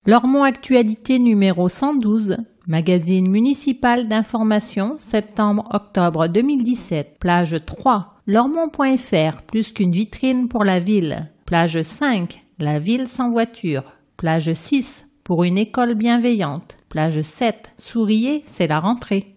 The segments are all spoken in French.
Lormont Actualité numéro 112, magazine municipal d'information, septembre-octobre 2017, plage 3, lormont.fr, plus qu'une vitrine pour la ville. Plage 5, la ville sans voiture. Plage 6, pour une école bienveillante. Plage 7, souriez, c'est la rentrée.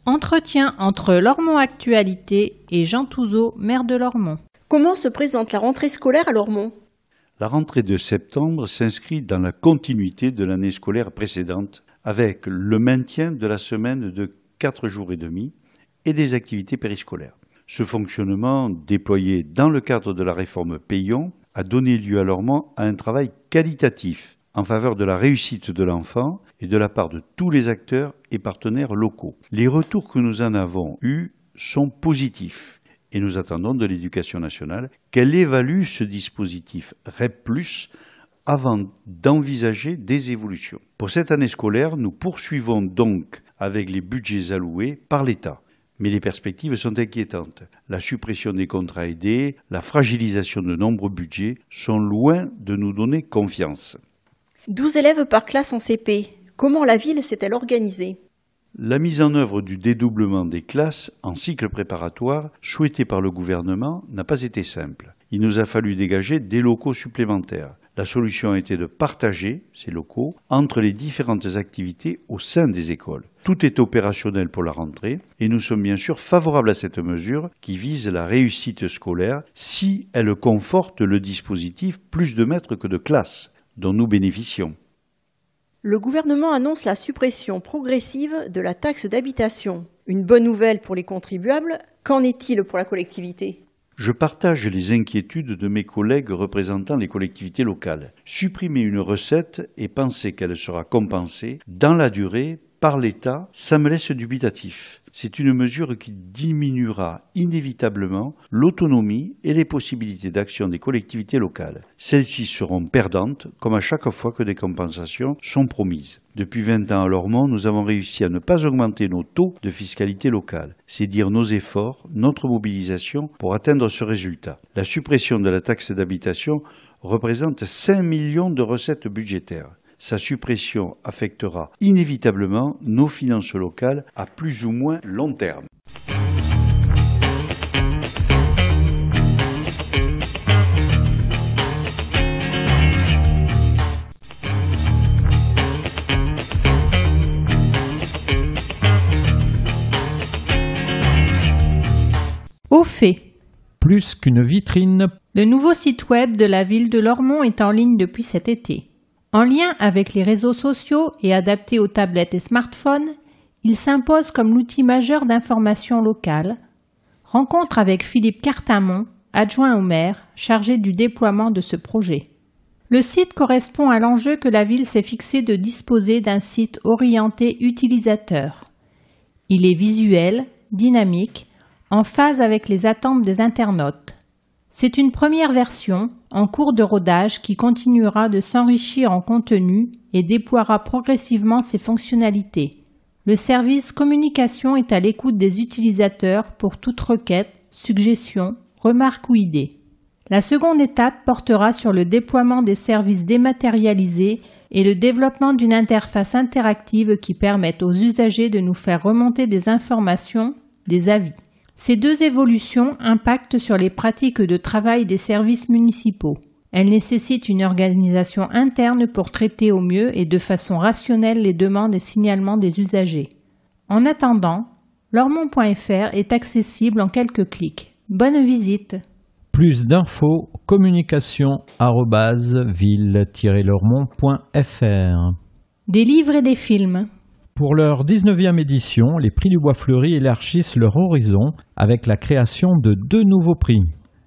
Entretien entre Lormont Actualité et Jean Touzeau, maire de Lormont. Comment se présente la rentrée scolaire à Lormont ? La rentrée de septembre s'inscrit dans la continuité de l'année scolaire précédente, avec le maintien de la semaine de 4 jours et demi et des activités périscolaires. Ce fonctionnement, déployé dans le cadre de la réforme Payon, a donné lieu à Lormont à un travail qualitatif en faveur de la réussite de l'enfant et de la part de tous les acteurs et partenaires locaux. Les retours que nous en avons eus sont positifs et nous attendons de l'Éducation nationale qu'elle évalue ce dispositif REP+, avant d'envisager des évolutions. Pour cette année scolaire, nous poursuivons donc avec les budgets alloués par l'État. Mais les perspectives sont inquiétantes. La suppression des contrats aidés, la fragilisation de nombreux budgets sont loin de nous donner confiance. 12 élèves par classe en CP. Comment la ville s'est-elle organisée ? La mise en œuvre du dédoublement des classes en cycle préparatoire souhaité par le gouvernement n'a pas été simple. Il nous a fallu dégager des locaux supplémentaires. La solution a été de partager ces locaux entre les différentes activités au sein des écoles. Tout est opérationnel pour la rentrée et nous sommes bien sûr favorables à cette mesure qui vise la réussite scolaire si elle conforte le dispositif plus de maîtres que de classes dont nous bénéficions. Le gouvernement annonce la suppression progressive de la taxe d'habitation. Une bonne nouvelle pour les contribuables. Qu'en est-il pour la collectivité ? Je partage les inquiétudes de mes collègues représentant les collectivités locales. Supprimer une recette et penser qu'elle sera compensée dans la durée par l'État, ça me laisse dubitatif. C'est une mesure qui diminuera inévitablement l'autonomie et les possibilités d'action des collectivités locales. Celles-ci seront perdantes, comme à chaque fois que des compensations sont promises. Depuis 20 ans à Lormont, nous avons réussi à ne pas augmenter nos taux de fiscalité locale. C'est dire nos efforts, notre mobilisation pour atteindre ce résultat. La suppression de la taxe d'habitation représente 5 millions de recettes budgétaires. Sa suppression affectera inévitablement nos finances locales à plus ou moins long terme. Au fait. Plus qu'une vitrine. Le nouveau site web de la ville de Lormont est en ligne depuis cet été. En lien avec les réseaux sociaux et adapté aux tablettes et smartphones, il s'impose comme l'outil majeur d'information locale. Rencontre avec Philippe Cartamont, adjoint au maire, chargé du déploiement de ce projet. Le site correspond à l'enjeu que la ville s'est fixé de disposer d'un site orienté utilisateur. Il est visuel, dynamique, en phase avec les attentes des internautes. C'est une première version en cours de rodage qui continuera de s'enrichir en contenu et déploiera progressivement ses fonctionnalités. Le service communication est à l'écoute des utilisateurs pour toute requête, suggestion, remarque ou idée. La seconde étape portera sur le déploiement des services dématérialisés et le développement d'une interface interactive qui permette aux usagers de nous faire remonter des informations, des avis. Ces deux évolutions impactent sur les pratiques de travail des services municipaux. Elles nécessitent une organisation interne pour traiter au mieux et de façon rationnelle les demandes et signalements des usagers. En attendant, lormont.fr est accessible en quelques clics. Bonne visite! Plus d'infos, communication@ville-lormont.fr. Des livres et des films. Pour leur 19e édition, les prix du Bois Fleuri élargissent leur horizon avec la création de 2 nouveaux prix.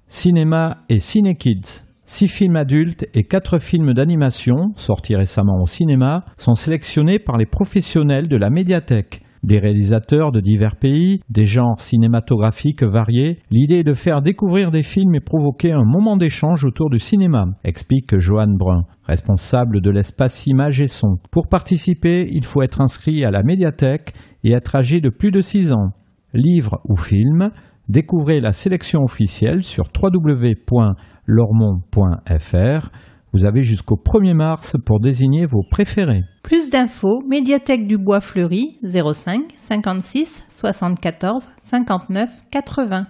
Cinéma et Ciné-Kids. 6 films adultes et 4 films d'animation, sortis récemment au cinéma, sont sélectionnés par les professionnels de la médiathèque. des réalisateurs de divers pays, des genres cinématographiques variés. L'idée est de faire découvrir des films et provoquer un moment d'échange autour du cinéma, explique Joanne Brun, responsable de l'espace images et son. Pour participer, il faut être inscrit à la médiathèque et être âgé de plus de 6 ans. Livres ou films, découvrez la sélection officielle sur www.lormont.fr. Vous avez jusqu'au 1er mars pour désigner vos préférés. Plus d'infos, médiathèque du Bois Fleuri, 05 56 74 59 80.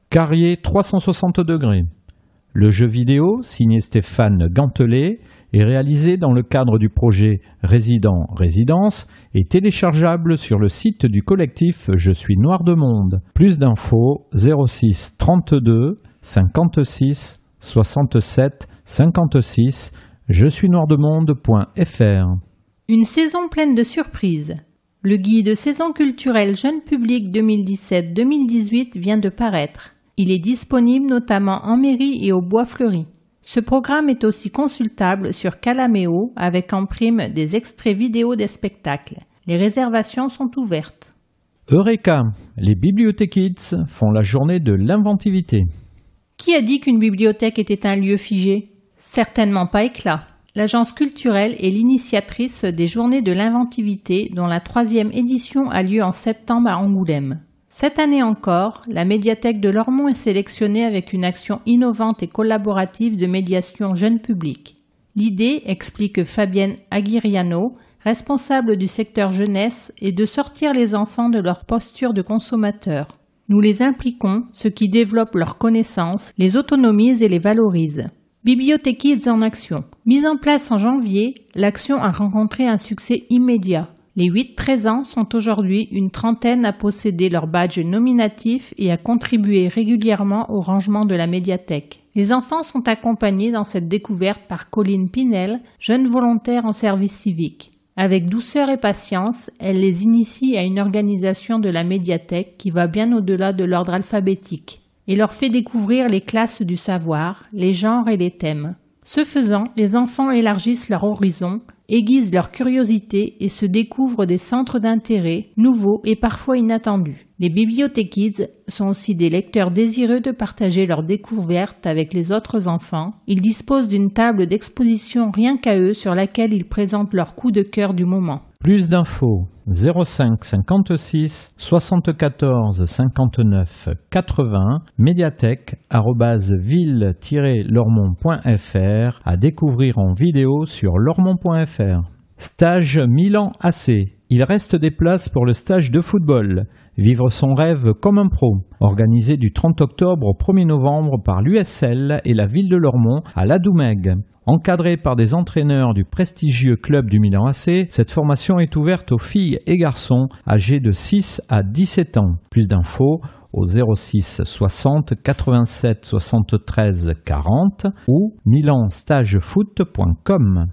Carrier 360 degrés. Le jeu vidéo, signé Stéphane Gantelet, est réalisé dans le cadre du projet Résident-Résidence et téléchargeable sur le site du collectif Je suis Noir de Monde. Plus d'infos 06 32 56 67 56 je suis noirdemonde.fr. Une saison pleine de surprises. Le guide saison culturelle jeune public 2017-2018 vient de paraître. Il est disponible notamment en mairie et au Bois Fleuri. Ce programme est aussi consultable sur Calaméo avec en prime des extraits vidéo des spectacles. Les réservations sont ouvertes. Eureka! Les Bibliothékids font la journée de l'inventivité. Qui a dit qu'une bibliothèque était un lieu figé? Certainement pas éclat. L'agence culturelle est l'initiatrice des Journées de l'inventivité dont la 3e édition a lieu en septembre à Angoulême. Cette année encore, la médiathèque de Lormont est sélectionnée avec une action innovante et collaborative de médiation jeune public. L'idée, explique Fabienne Aguiriano, responsable du secteur jeunesse, est de sortir les enfants de leur posture de consommateurs. Nous les impliquons, ce qui développe leurs connaissances, les autonomise et les valorise. Bibliothékids en action. Mise en place en janvier, l'action a rencontré un succès immédiat. Les 8-13 ans sont aujourd'hui une trentaine à posséder leur badge nominatif et à contribuer régulièrement au rangement de la médiathèque. Les enfants sont accompagnés dans cette découverte par Colline Pinel, jeune volontaire en service civique. Avec douceur et patience, elle les initie à une organisation de la médiathèque qui va bien au-delà de l'ordre alphabétique et leur fait découvrir les classes du savoir, les genres et les thèmes. Ce faisant, les enfants élargissent leur horizon, aiguisent leur curiosité et se découvrent des centres d'intérêt nouveaux et parfois inattendus. Les Bibliothékids sont aussi des lecteurs désireux de partager leurs découvertes avec les autres enfants. Ils disposent d'une table d'exposition rien qu'à eux sur laquelle ils présentent leur coup de cœur du moment. Plus d'infos 05 56 74 59 80 médiathèque@ville-lormont.fr à découvrir en vidéo sur lormont.fr. Stage Milan AC. Il reste des places pour le stage de football. Vivre son rêve comme un pro. Organisé du 30 octobre au 1er novembre par l'USL et la ville de Lormont à la Doumègue. Encadrée par des entraîneurs du prestigieux club du Milan AC, cette formation est ouverte aux filles et garçons âgés de 6 à 17 ans. Plus d'infos au 06 60 87 73 40 ou milanstagefoot.com.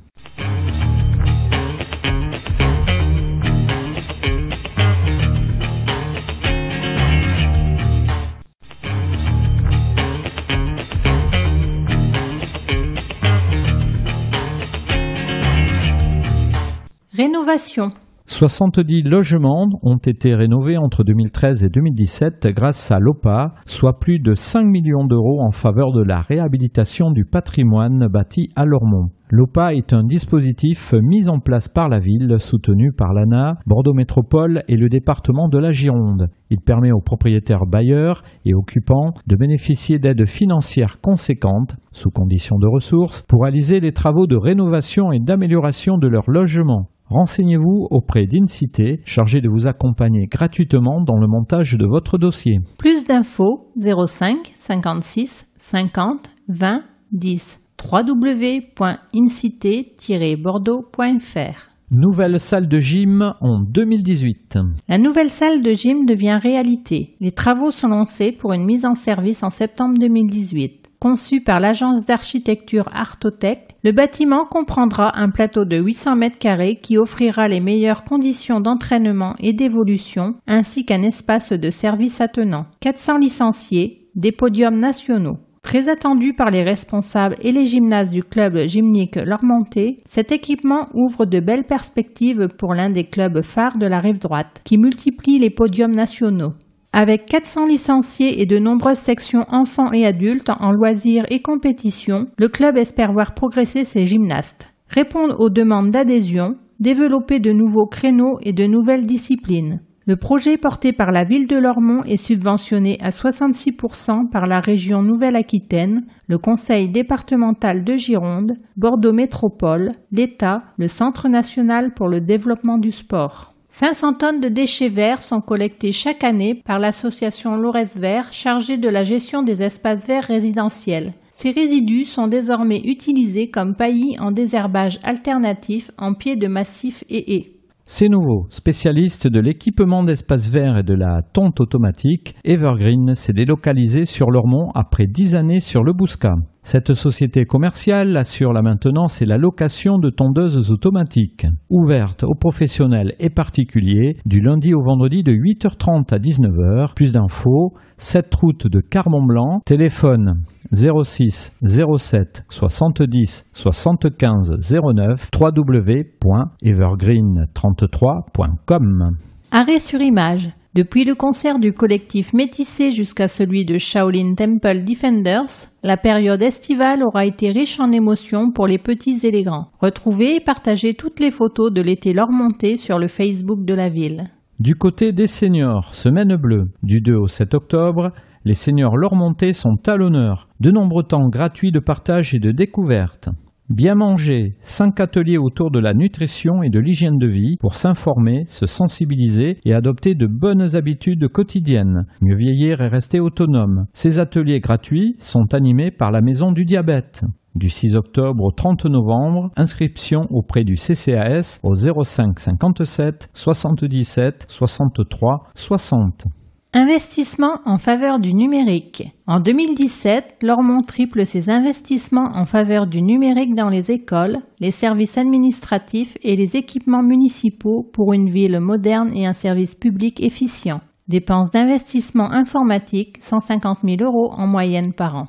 Rénovation. 70 logements ont été rénovés entre 2013 et 2017 grâce à l'OPA, soit plus de 5 millions d'euros en faveur de la réhabilitation du patrimoine bâti à Lormont. L'OPA est un dispositif mis en place par la ville, soutenu par l'ANA, Bordeaux Métropole et le département de la Gironde. Il permet aux propriétaires bailleurs et occupants de bénéficier d'aides financières conséquentes, sous conditions de ressources, pour réaliser les travaux de rénovation et d'amélioration de leur logement. Renseignez-vous auprès d'Incité, chargé de vous accompagner gratuitement dans le montage de votre dossier. Plus d'infos 05 56 50 20 10 www.incité-bordeaux.fr. Nouvelle salle de gym en 2018. La nouvelle salle de gym devient réalité. Les travaux sont lancés pour une mise en service en septembre 2018. Conçu par l'agence d'architecture Artotech, le bâtiment comprendra un plateau de 800 m² qui offrira les meilleures conditions d'entraînement et d'évolution, ainsi qu'un espace de service attenant. 400 licenciés, des podiums nationaux. Très attendu par les responsables et les gymnastes du club gymnique Lormontais, cet équipement ouvre de belles perspectives pour l'un des clubs phares de la rive droite, qui multiplie les podiums nationaux. Avec 400 licenciés et de nombreuses sections enfants et adultes en loisirs et compétitions, le club espère voir progresser ses gymnastes, répondre aux demandes d'adhésion, développer de nouveaux créneaux et de nouvelles disciplines. Le projet porté par la ville de Lormont est subventionné à 66% par la région Nouvelle-Aquitaine, le conseil départemental de Gironde, Bordeaux Métropole, l'État, le Centre national pour le développement du sport. 500 tonnes de déchets verts sont collectés chaque année par l'association Lorès Vert chargée de la gestion des espaces verts résidentiels. Ces résidus sont désormais utilisés comme paillis en désherbage alternatif en pied de massif et haies. C'est nouveau, spécialiste de l'équipement d'espaces verts et de la tonte automatique, Evergreen s'est délocalisé sur Lormont après 10 années sur le Bouscat. Cette société commerciale assure la maintenance et la location de tondeuses automatiques, ouvertes aux professionnels et particuliers du lundi au vendredi de 8h30 à 19h. Plus d'infos, 7 route de Carbon-Blanc, téléphone 06 07 70 75 09 www.evergreen33.com. Arrêt sur image. Depuis le concert du collectif Métissé jusqu'à celui de Shaolin Temple Defenders, la période estivale aura été riche en émotions pour les petits et les grands. Retrouvez et partagez toutes les photos de l'été Lormontais sur le Facebook de la ville. Du côté des seniors, semaine bleue, du 2 au 7 octobre, les seniors Lormontais sont à l'honneur. De nombreux temps gratuits de partage et de découverte. Bien manger, 5 ateliers autour de la nutrition et de l'hygiène de vie pour s'informer, se sensibiliser et adopter de bonnes habitudes quotidiennes, mieux vieillir et rester autonome. Ces ateliers gratuits sont animés par la Maison du Diabète. Du 6 octobre au 30 novembre, inscription auprès du CCAS au 05 57 77 63 60. Investissement en faveur du numérique. En 2017, Lormont triple ses investissements en faveur du numérique dans les écoles, les services administratifs et les équipements municipaux pour une ville moderne et un service public efficient. Dépenses d'investissement informatique, 150 000 € en moyenne par an.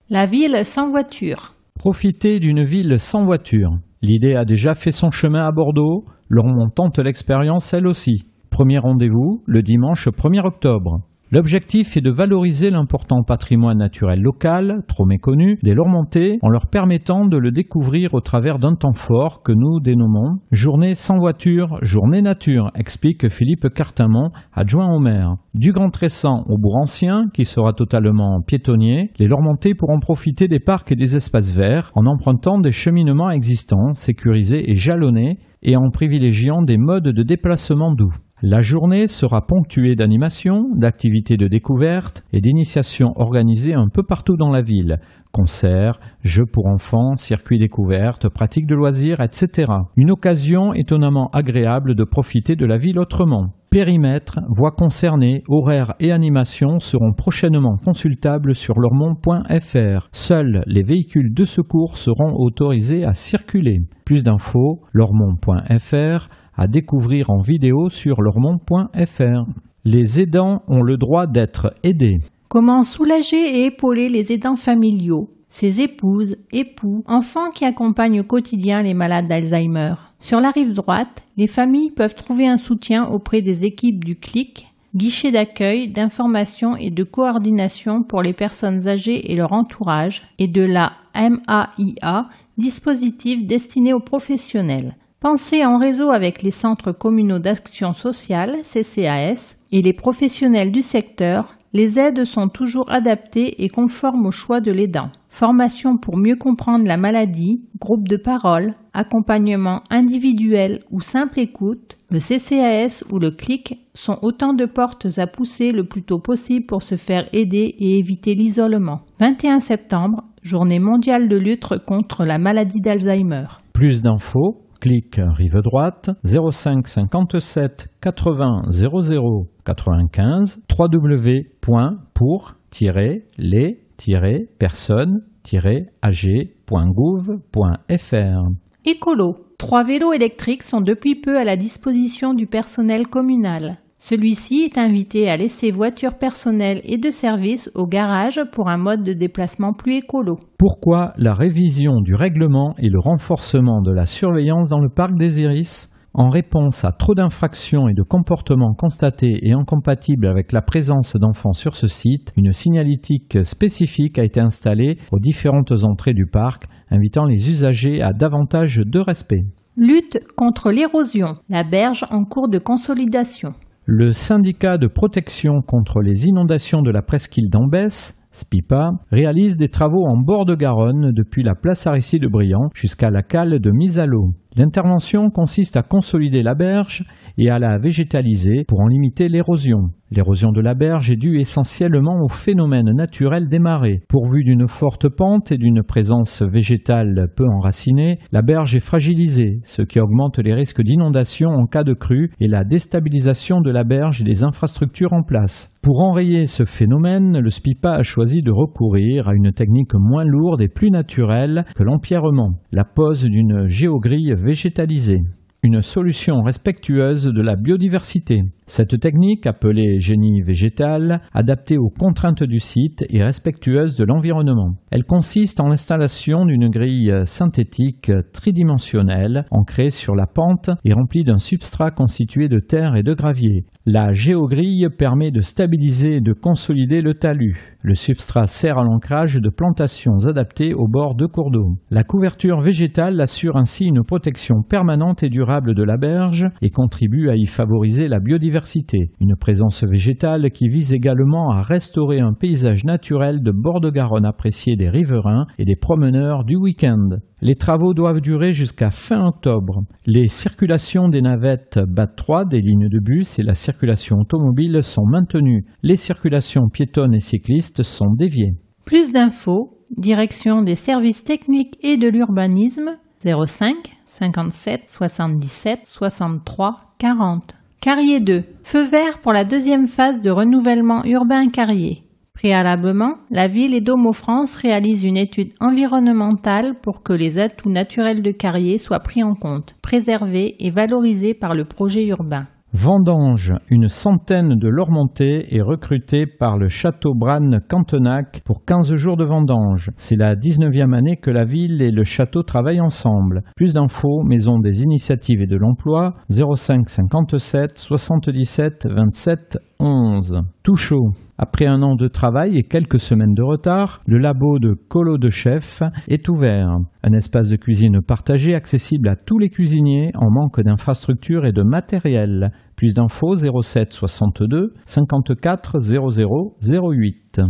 La ville sans voiture. Profiter d'une ville sans voiture. L'idée a déjà fait son chemin à Bordeaux. Lormont tente l'expérience elle aussi. Premier rendez-vous, le dimanche 1er octobre. L'objectif est de valoriser l'important patrimoine naturel local, trop méconnu, des Lormontais, en leur permettant de le découvrir au travers d'un temps fort que nous dénommons « Journée sans voiture, journée nature », explique Philippe Cartamont, adjoint au maire. Du Grand Tressan au Bourg Ancien, qui sera totalement piétonnier, les Lormontais pourront profiter des parcs et des espaces verts en empruntant des cheminements existants, sécurisés et jalonnés, et en privilégiant des modes de déplacement doux. La journée sera ponctuée d'animations, d'activités de découverte et d'initiations organisées un peu partout dans la ville. Concerts, jeux pour enfants, circuits découvertes, pratiques de loisirs, etc. Une occasion étonnamment agréable de profiter de la ville autrement. Périmètre, voies concernées, horaires et animations seront prochainement consultables sur lormont.fr. Seuls les véhicules de secours seront autorisés à circuler. Plus d'infos, lormont.fr, à découvrir en vidéo sur lormont.fr. Les aidants ont le droit d'être aidés. Comment soulager et épauler les aidants familiaux, ses épouses, époux, enfants qui accompagnent au quotidien les malades d'Alzheimer. Sur la rive droite, les familles peuvent trouver un soutien auprès des équipes du CLIC, guichet d'accueil, d'information et de coordination pour les personnes âgées et leur entourage, et de la MAIA, dispositif destiné aux professionnels. Pensez en réseau avec les centres communaux d'action sociale, CCAS, et les professionnels du secteur. Les aides sont toujours adaptées et conformes au choix de l'aidant. Formation pour mieux comprendre la maladie, groupe de parole, accompagnement individuel ou simple écoute, le CCAS ou le CLIC sont autant de portes à pousser le plus tôt possible pour se faire aider et éviter l'isolement. 21 septembre, journée mondiale de lutte contre la maladie d'Alzheimer. Plus d'infos, clic rive droite, 05 57 80 00 95, www.pour-les-personnes-ag.gouv.fr. Écolo. 3 vélos électriques sont depuis peu à la disposition du personnel communal. Celui-ci est invité à laisser voitures personnelles et de service au garage pour un mode de déplacement plus écolo. Pourquoi la révision du règlement et le renforcement de la surveillance dans le parc des Iris ? En réponse à trop d'infractions et de comportements constatés et incompatibles avec la présence d'enfants sur ce site, une signalétique spécifique a été installée aux différentes entrées du parc, invitant les usagers à davantage de respect. Lutte contre l'érosion. La berge en cours de consolidation. Le syndicat de protection contre les inondations de la presqu'île d'Ambès, SPIPA, réalise des travaux en bord de Garonne depuis la place Aristide-Briand jusqu'à la cale de mise à l'eau. L'intervention consiste à consolider la berge et à la végétaliser pour en limiter l'érosion. L'érosion de la berge est due essentiellement au phénomène naturel des marées. Pourvue d'une forte pente et d'une présence végétale peu enracinée, la berge est fragilisée, ce qui augmente les risques d'inondation en cas de crue et la déstabilisation de la berge et des infrastructures en place. Pour enrayer ce phénomène, le SPIPA a choisi de recourir à une technique moins lourde et plus naturelle que l'empierrement, la pose d'une géogrille végétalisée. Une solution respectueuse de la biodiversité. Cette technique, appelée génie végétal, adaptée aux contraintes du site et respectueuse de l'environnement. Elle consiste en l'installation d'une grille synthétique tridimensionnelle ancrée sur la pente et remplie d'un substrat constitué de terre et de gravier. La géogrille permet de stabiliser et de consolider le talus. Le substrat sert à l'ancrage de plantations adaptées au bord de cours d'eau. La couverture végétale assure ainsi une protection permanente et durable de la berge et contribue à y favoriser la biodiversité. Une présence végétale qui vise également à restaurer un paysage naturel de bord de Garonne apprécié des riverains et des promeneurs du week-end. Les travaux doivent durer jusqu'à fin octobre. Les circulations des navettes BAT3 des lignes de bus et la circulation automobile sont maintenues. Les circulations piétonnes et cyclistes sont déviées. Plus d'infos, direction des services techniques et de l'urbanisme, 05 57 77 63 40. Carrier 2. Feu vert pour la deuxième phase de renouvellement urbain Carrier. Préalablement, la ville et Dôme-aux-France réalisent une étude environnementale pour que les atouts naturels de Carrier soient pris en compte, préservés et valorisés par le projet urbain. Vendange, une centaine de Lormontais est recrutée par le château Branne-Cantenac pour 15 jours de vendange. C'est la 19e année que la ville et le château travaillent ensemble. Plus d'infos, Maison des Initiatives et de l'Emploi, 05 57 77 27 11. Tout chaud. Après un an de travail et quelques semaines de retard, le labo de Colo de Chef est ouvert. Un espace de cuisine partagé accessible à tous les cuisiniers en manque d'infrastructures et de matériel. Plus d'infos 07 62 54 00 08.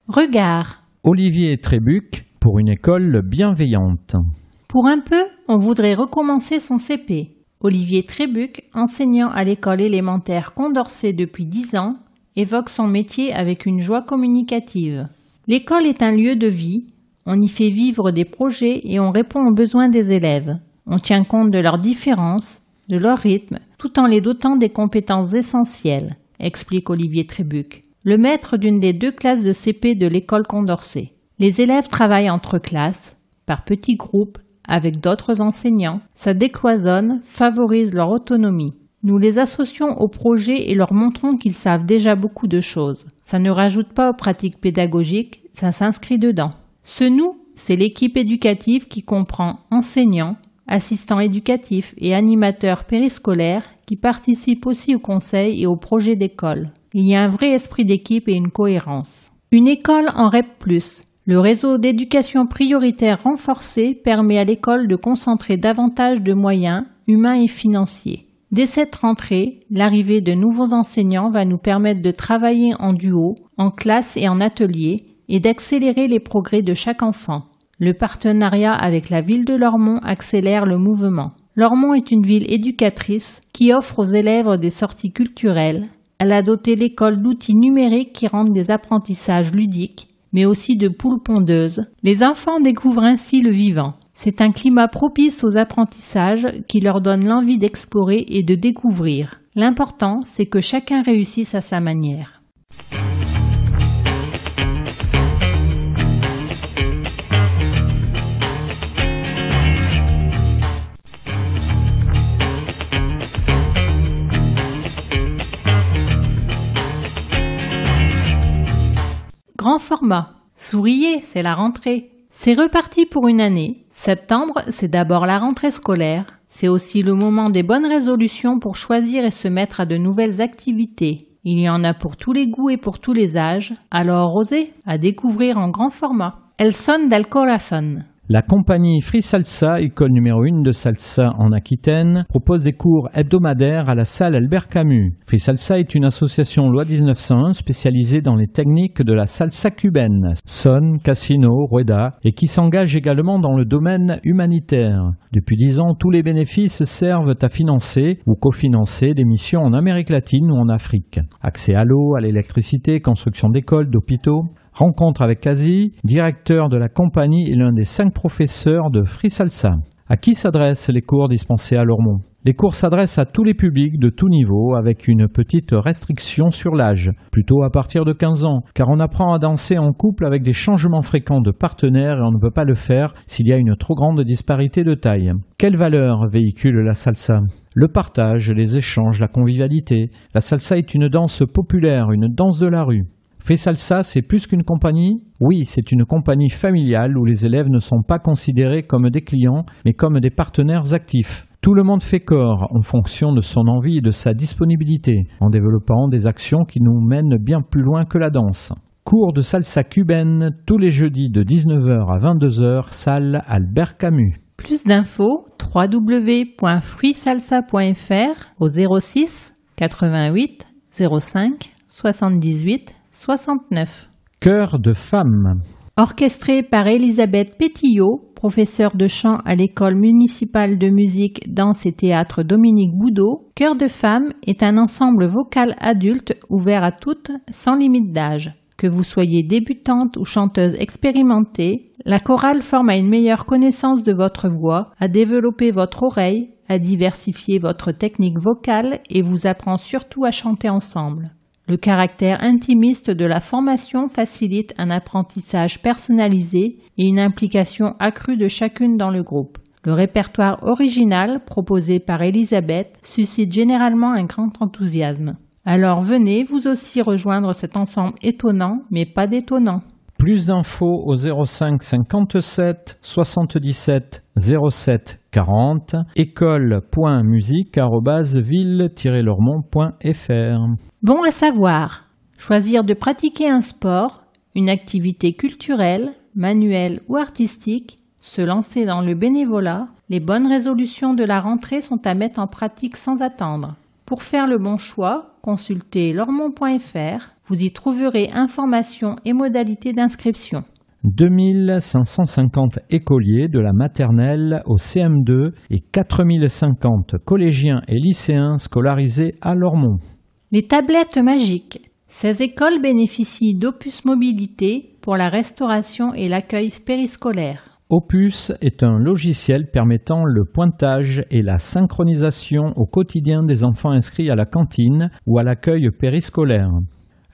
Regard. Olivier Trébuc pour une école bienveillante. Pour un peu, on voudrait recommencer son CP. Olivier Trébuc, enseignant à l'école élémentaire Condorcet depuis 10 ans, évoque son métier avec une joie communicative. L'école est un lieu de vie, on y fait vivre des projets et on répond aux besoins des élèves. On tient compte de leurs différences, de leur rythme, tout en les dotant des compétences essentielles, explique Olivier Trébuc, le maître d'une des 2 classes de CP de l'école Condorcet. Les élèves travaillent entre classes, par petits groupes, avec d'autres enseignants. Ça décloisonne, favorise leur autonomie. Nous les associons au projet et leur montrons qu'ils savent déjà beaucoup de choses. Ça ne rajoute pas aux pratiques pédagogiques, ça s'inscrit dedans. Ce nous, c'est l'équipe éducative qui comprend enseignants, assistants éducatifs et animateurs périscolaires qui participent aussi au conseil et au projet d'école. Il y a un vrai esprit d'équipe et une cohérence. Une école en REP+. Le réseau d'éducation prioritaire renforcé permet à l'école de concentrer davantage de moyens humains et financiers. Dès cette rentrée, l'arrivée de nouveaux enseignants va nous permettre de travailler en duo, en classe et en atelier, et d'accélérer les progrès de chaque enfant. Le partenariat avec la ville de Lormont accélère le mouvement. Lormont est une ville éducatrice qui offre aux élèves des sorties culturelles. Elle a doté l'école d'outils numériques qui rendent des apprentissages ludiques, mais aussi de poules pondeuses. Les enfants découvrent ainsi le vivant. C'est un climat propice aux apprentissages qui leur donne l'envie d'explorer et de découvrir. L'important, c'est que chacun réussisse à sa manière. Grand format. Souriez, c'est la rentrée. C'est reparti pour une année. Septembre, c'est d'abord la rentrée scolaire. C'est aussi le moment des bonnes résolutions pour choisir et se mettre à de nouvelles activités. Il y en a pour tous les goûts et pour tous les âges. Alors osez, à découvrir en grand format. El Son del Corazón. La compagnie Free Salsa, école numéro 1 de salsa en Aquitaine, propose des cours hebdomadaires à la salle Albert Camus. Free Salsa est une association loi 1901 spécialisée dans les techniques de la salsa cubaine, son, casino, rueda, et qui s'engage également dans le domaine humanitaire. Depuis 10 ans, tous les bénéfices servent à financer ou cofinancer des missions en Amérique latine ou en Afrique. Accès à l'eau, à l'électricité, construction d'écoles, d'hôpitaux. Rencontre avec Kazi, directeur de la compagnie et l'un des 5 professeurs de Free Salsa. À qui s'adressent les cours dispensés à Lormont ? Les cours s'adressent à tous les publics de tout niveau avec une petite restriction sur l'âge, plutôt à partir de 15 ans, car on apprend à danser en couple avec des changements fréquents de partenaires et on ne peut pas le faire s'il y a une trop grande disparité de taille. Quelle valeur véhicule la salsa ? Le partage, les échanges, la convivialité. La salsa est une danse populaire, une danse de la rue. Free Salsa, c'est plus qu'une compagnie ? Oui, c'est une compagnie familiale où les élèves ne sont pas considérés comme des clients, mais comme des partenaires actifs. Tout le monde fait corps en fonction de son envie et de sa disponibilité, en développant des actions qui nous mènent bien plus loin que la danse. Cours de salsa cubaine tous les jeudis de 19h à 22h, salle Albert Camus. Plus d'infos, www.freesalsa.fr au 06 88 05 78 69. Chœur de femmes. Orchestré par Elisabeth Pétillot, professeure de chant à l'école municipale de musique, danse et théâtre Dominique Boudot, Chœur de femmes est un ensemble vocal adulte ouvert à toutes, sans limite d'âge. Que vous soyez débutante ou chanteuse expérimentée, la chorale forme à une meilleure connaissance de votre voix, à développer votre oreille, à diversifier votre technique vocale et vous apprend surtout à chanter ensemble. Le caractère intimiste de la formation facilite un apprentissage personnalisé et une implication accrue de chacune dans le groupe. Le répertoire original proposé par Elisabeth suscite généralement un grand enthousiasme. Alors venez vous aussi rejoindre cet ensemble étonnant mais pas détonnant. Plus d'infos au 05 57 77 07 40 école.musique@ville-lormont.fr. Bon à savoir, choisir de pratiquer un sport, une activité culturelle, manuelle ou artistique, se lancer dans le bénévolat, les bonnes résolutions de la rentrée sont à mettre en pratique sans attendre. Pour faire le bon choix, consultez lormont.fr, vous y trouverez informations et modalités d'inscription. 2550 écoliers de la maternelle au CM2 et 4050 collégiens et lycéens scolarisés à Lormont. Les tablettes magiques. Ces écoles bénéficient d'Opus Mobilité pour la restauration et l'accueil périscolaire. Opus est un logiciel permettant le pointage et la synchronisation au quotidien des enfants inscrits à la cantine ou à l'accueil périscolaire.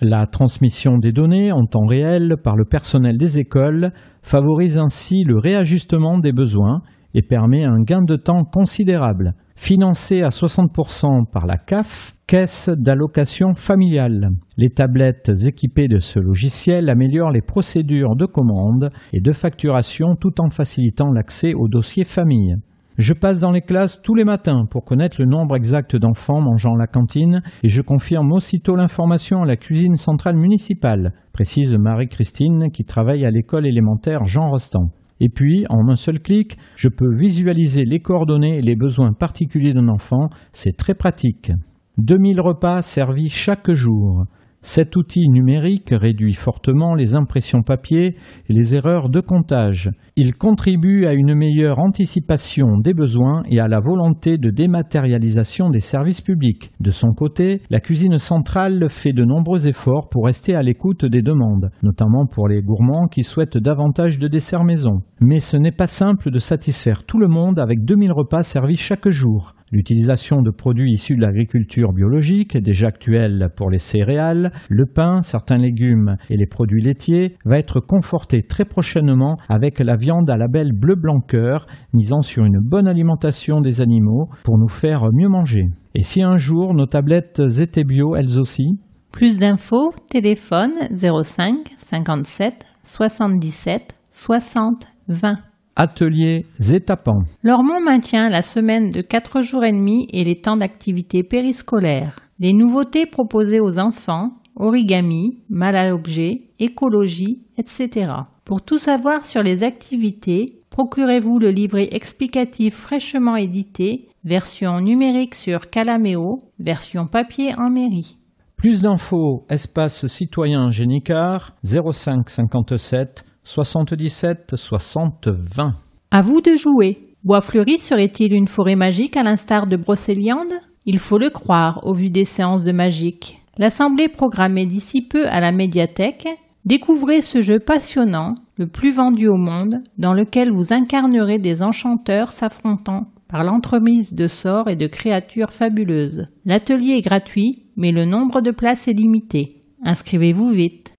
La transmission des données en temps réel par le personnel des écoles favorise ainsi le réajustement des besoins et permet un gain de temps considérable. Financé à 60% par la CAF, Caisse d'allocation familiale. Les tablettes équipées de ce logiciel améliorent les procédures de commande et de facturation tout en facilitant l'accès aux dossiers famille. Je passe dans les classes tous les matins pour connaître le nombre exact d'enfants mangeant la cantine et je confirme aussitôt l'information à la cuisine centrale municipale, précise Marie-Christine qui travaille à l'école élémentaire Jean Rostand. Et puis, en un seul clic, je peux visualiser les coordonnées et les besoins particuliers d'un enfant, c'est très pratique. 2000 repas servis chaque jour. Cet outil numérique réduit fortement les impressions papier et les erreurs de comptage. Il contribue à une meilleure anticipation des besoins et à la volonté de dématérialisation des services publics. De son côté, la cuisine centrale fait de nombreux efforts pour rester à l'écoute des demandes, notamment pour les gourmands qui souhaitent davantage de desserts maison. Mais ce n'est pas simple de satisfaire tout le monde avec 2000 repas servis chaque jour. L'utilisation de produits issus de l'agriculture biologique, déjà actuelle pour les céréales, le pain, certains légumes et les produits laitiers, va être confortée très prochainement avec la viande à label bleu-blanc-cœur, misant sur une bonne alimentation des animaux pour nous faire mieux manger. Et si un jour nos tablettes étaient bio elles aussi? Plus d'infos, téléphone 05 57 77 60 20. Atelier Zétapan. Lormont maintient la semaine de 4 jours et demi et les temps d'activité périscolaire. Les nouveautés proposées aux enfants, origami, mal à objet, écologie, etc. Pour tout savoir sur les activités, procurez-vous le livret explicatif fraîchement édité, version numérique sur Calaméo, version papier en mairie. Plus d'infos, espace citoyen Génicard, 05 57 77 60 20. À vous de jouer. Bois-Fleuri serait-il une forêt magique à l'instar de Brocéliande? Il faut le croire au vu des séances de magique. L'assemblée programmée d'ici peu à la médiathèque. Découvrez ce jeu passionnant, le plus vendu au monde, dans lequel vous incarnerez des enchanteurs s'affrontant par l'entremise de sorts et de créatures fabuleuses. L'atelier est gratuit, mais le nombre de places est limité. Inscrivez-vous vite.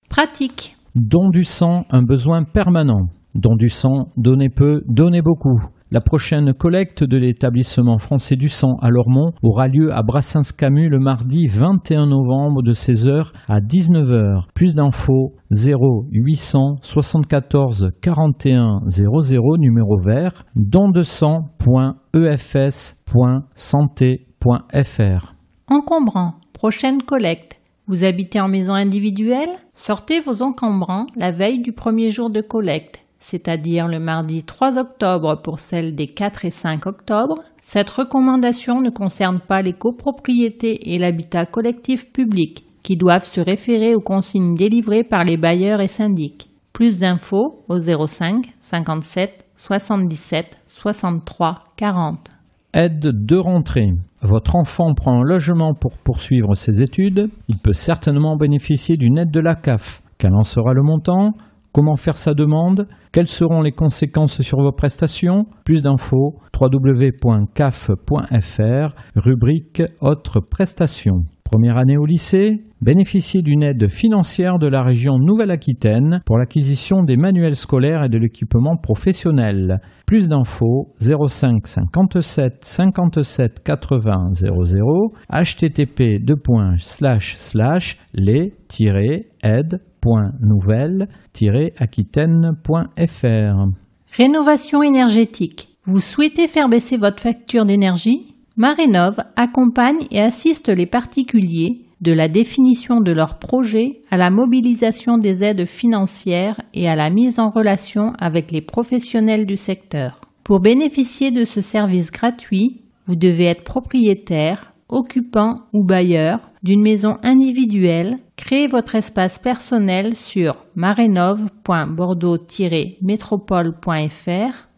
Pratique. Don du sang, un besoin permanent. Don du sang, donnez peu, donnez beaucoup. La prochaine collecte de l'établissement français du sang à Lormont aura lieu à Brassens-Camus le mardi 21 novembre de 16h à 19h. Plus d'infos 0 800 74 41 00 numéro vert dondesang.efs.santé.fr. Encombrant. Prochaine collecte. Vous habitez en maison individuelle? Sortez vos encombrants la veille du premier jour de collecte, c'est-à-dire le mardi 3 octobre pour celles des 4 et 5 octobre. Cette recommandation ne concerne pas les copropriétés et l'habitat collectif public, qui doivent se référer aux consignes délivrées par les bailleurs et syndics. Plus d'infos au 05 57 77 63 40. Aide de rentrée. Votre enfant prend un logement pour poursuivre ses études. Il peut certainement bénéficier d'une aide de la CAF. Quel en sera le montant? Comment faire sa demande? Quelles seront les conséquences sur vos prestations? Plus d'infos, www.caf.fr, rubrique Autres prestations. Première année au lycée, bénéficiez d'une aide financière de la région Nouvelle-Aquitaine pour l'acquisition des manuels scolaires et de l'équipement professionnel. Plus d'infos 05 57 57 80 00 http://les-aide.nouvelle-aquitaine.fr. Rénovation énergétique. Vous souhaitez faire baisser votre facture d'énergie? Marénov accompagne et assiste les particuliers de la définition de leurs projets à la mobilisation des aides financières et à la mise en relation avec les professionnels du secteur. Pour bénéficier de ce service gratuit, vous devez être propriétaire, occupant ou bailleur d'une maison individuelle. Créez votre espace personnel sur marénov.bordeaux-métropole.fr